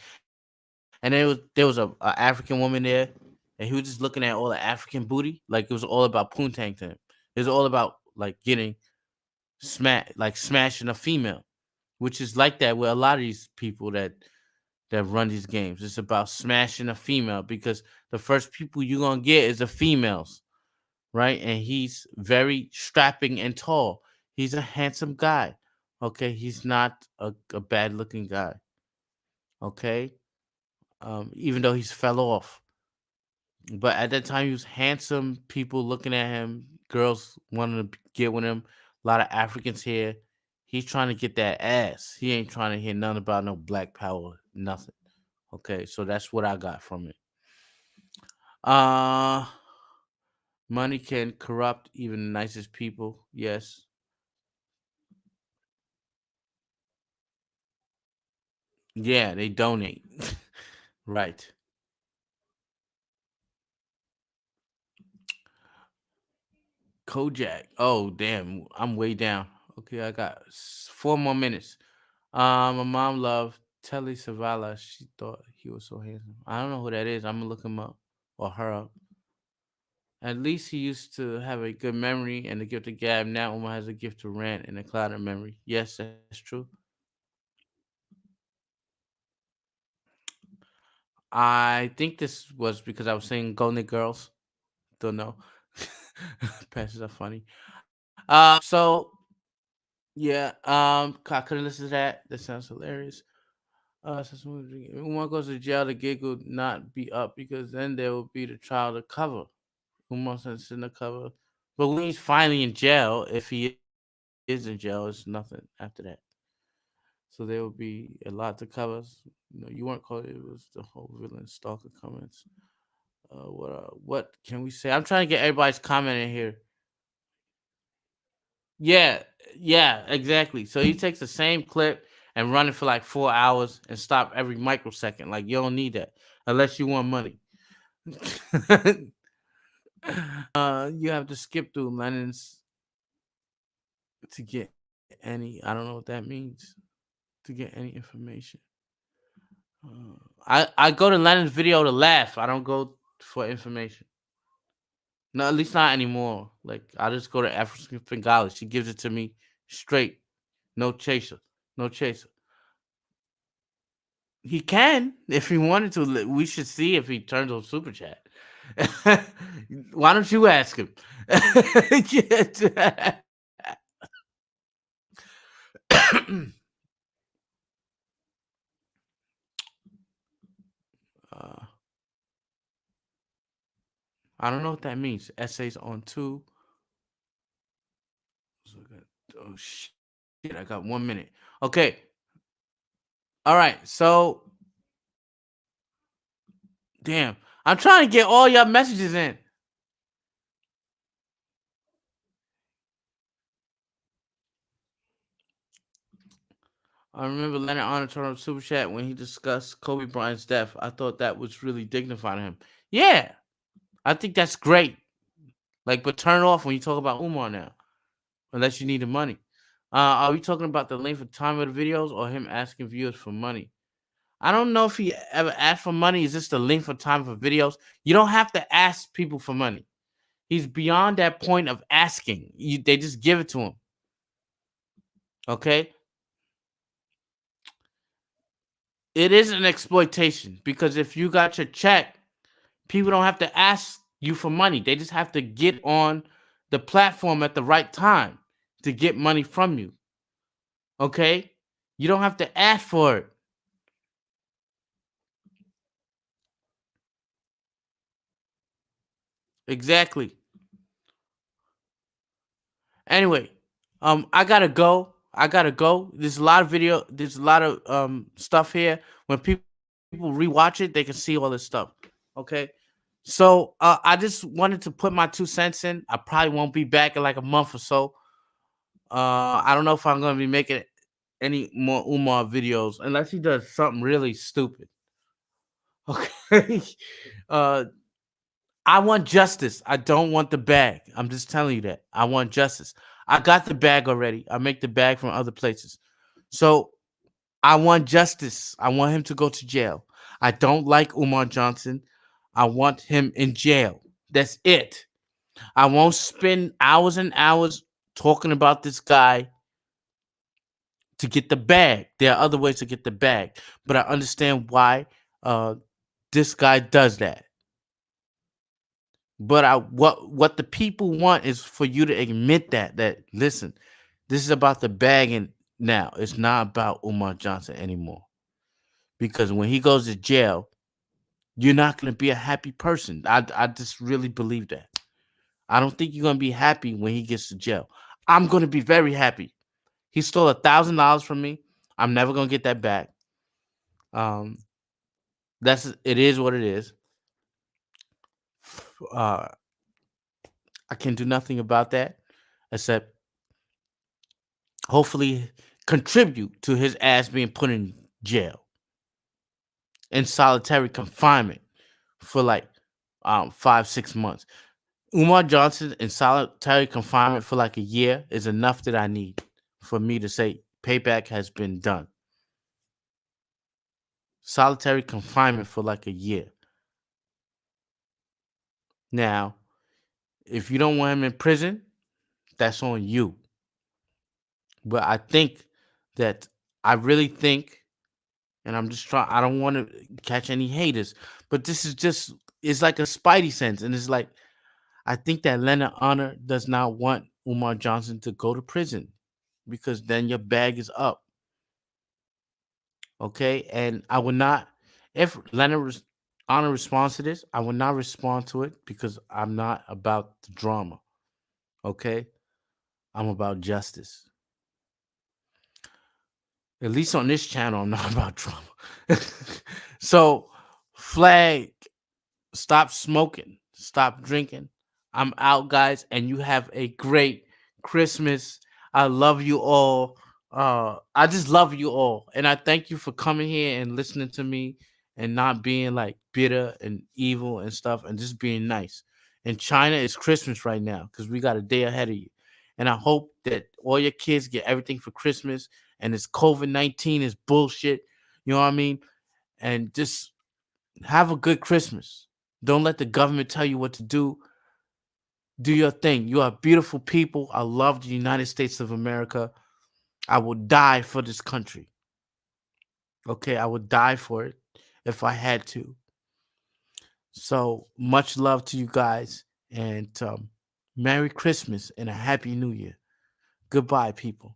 And there was a African woman there, and he was just looking at all the African booty, like it was all about poontang to him. It was all about like getting smashing a female, which is like that with a lot of these people that run these games. It's about smashing a female because the first people you're gonna get is the females, right? And he's very strapping and tall. He's a handsome guy. Okay, he's not a bad looking guy. Okay, even though he's fell off, but at that time he was handsome. People looking at him, girls wanting to get with him. A lot of Africans here. He's trying to get that ass. He ain't trying to hear nothing about no black power, nothing. Okay, so that's what I got from it. Uh Money can corrupt even the nicest people. Yes. Yeah, they donate. Right. Kojak. Oh, damn. I'm way down. Okay, I got 4 more minutes. My mom loved Telly Savalas. She thought he was so handsome. I don't know who that is. I'm gonna look him up or her up. At least he used to have a good memory and a gift of gab. Now Uma has a gift to rant and a cloud of memory. Yes, that's true. I think this was because I was saying Golden Girls. Don't know. Passes are funny. So yeah, I couldn't listen to that. That sounds hilarious. So Umar goes to jail, the gig will not be up because then there will be the trial to cover. Umar sits in the cover, but when he's finally in jail, if he is in jail, it's nothing after that. So there will be a lot to cover. You know, you weren't called. It was the whole villain stalker comments. What can we say? I'm trying to get everybody's comment in here. Yeah, yeah, exactly. So he takes the same clip and run it for like 4 hours and stop every microsecond. Like you don't need that unless you want money. You have to skip through Lennon's to get any. I don't know what that means. To get any information. I go to Lennon's video to laugh. I don't go for information. No, at least not anymore. Like I just go to African Bengali. She gives it to me straight, no chaser, no chaser. He can if he wanted to. We should see if he turns on super chat. Why don't you ask him? uh, I don't know what that means. Essays on two. Oh shit! I got 1 minute. Okay. All right. So damn, I'm trying to get all your messages in. I remember Leonard Arnold turned on Super Chat when he discussed Kobe Bryant's death. I thought that was really dignifying him. Yeah, I think that's great. Like, but turn off when you talk about Umar now, unless you need the money. Are we talking about the length of time of the videos or him asking viewers for money? I don't know if he ever asked for money. Is this the length of time for videos? You don't have to ask people for money. He's beyond that point of asking. They just give it to him. Okay, It is an exploitation because if you got your check, people don't have to ask you for money. They just have to get on the platform at the right time to get money from you. Okay? You don't have to ask for it. Exactly. Anyway, I gotta go. I gotta go. There's a lot of video. There's a lot of stuff here. When people rewatch it, they can see all this stuff. Okay. So I just wanted to put my 2 cents in. I probably won't be back in like a month or so. I don't know if I'm gonna be making any more Umar videos unless he does something really stupid. Okay. uh, I want justice. I don't want the bag. I'm just telling you that. I want justice. I got the bag already. I make the bag from other places. So I want justice. I want him to go to jail. I don't like Umar Johnson. I want him in jail. That's it. I won't spend hours and hours talking about this guy to get the bag. There are other ways to get the bag, but I understand why uh, this guy does that. But what the people want is for you to admit that listen, this is about the bagging now. It's not about Umar Johnson anymore. Because when he goes to jail, you're not gonna be a happy person. I just really believe that. I don't think you're gonna be happy when he gets to jail. I'm gonna be very happy. He stole $1,000 from me. I'm never gonna get that back. Um, that's it is what it is. Uh, I can do nothing about that except hopefully contribute to his ass being put in jail in solitary confinement for like 5 6 months. Umar Johnson in solitary confinement for like a year is enough that I need for me to say payback has been done. Solitary confinement for like a year. Now, if you don't want him in prison, that's on you. But I think that I really think, and I'm just trying, I don't want to catch any haters, but this is just, it's like a spidey sense. And it's like, I think that Leonard Honor does not want Umar Johnson to go to prison because then your bag is up. Okay. And I would not, if Honor responds to this, I would not respond to it because I'm not about the drama. Okay. I'm about justice. At least on this channel, I'm not about drama. So, Flag, stop smoking, stop drinking. I'm out, guys, and you have a great Christmas. I love you all. I just love you all, and I thank you for coming here and listening to me and not being like bitter and evil and stuff, and just being nice. In China, it's Christmas right now because we got a day ahead of you, and I hope that all your kids get everything for Christmas. And this COVID-19 is bullshit. You know what I mean? And just have a good Christmas. Don't let the government tell you what to do. Do your thing. You are beautiful people. I love the United States of America. I will die for this country. Okay, I would die for it if I had to. So much love to you guys, and Merry Christmas and a Happy New Year. Goodbye, people.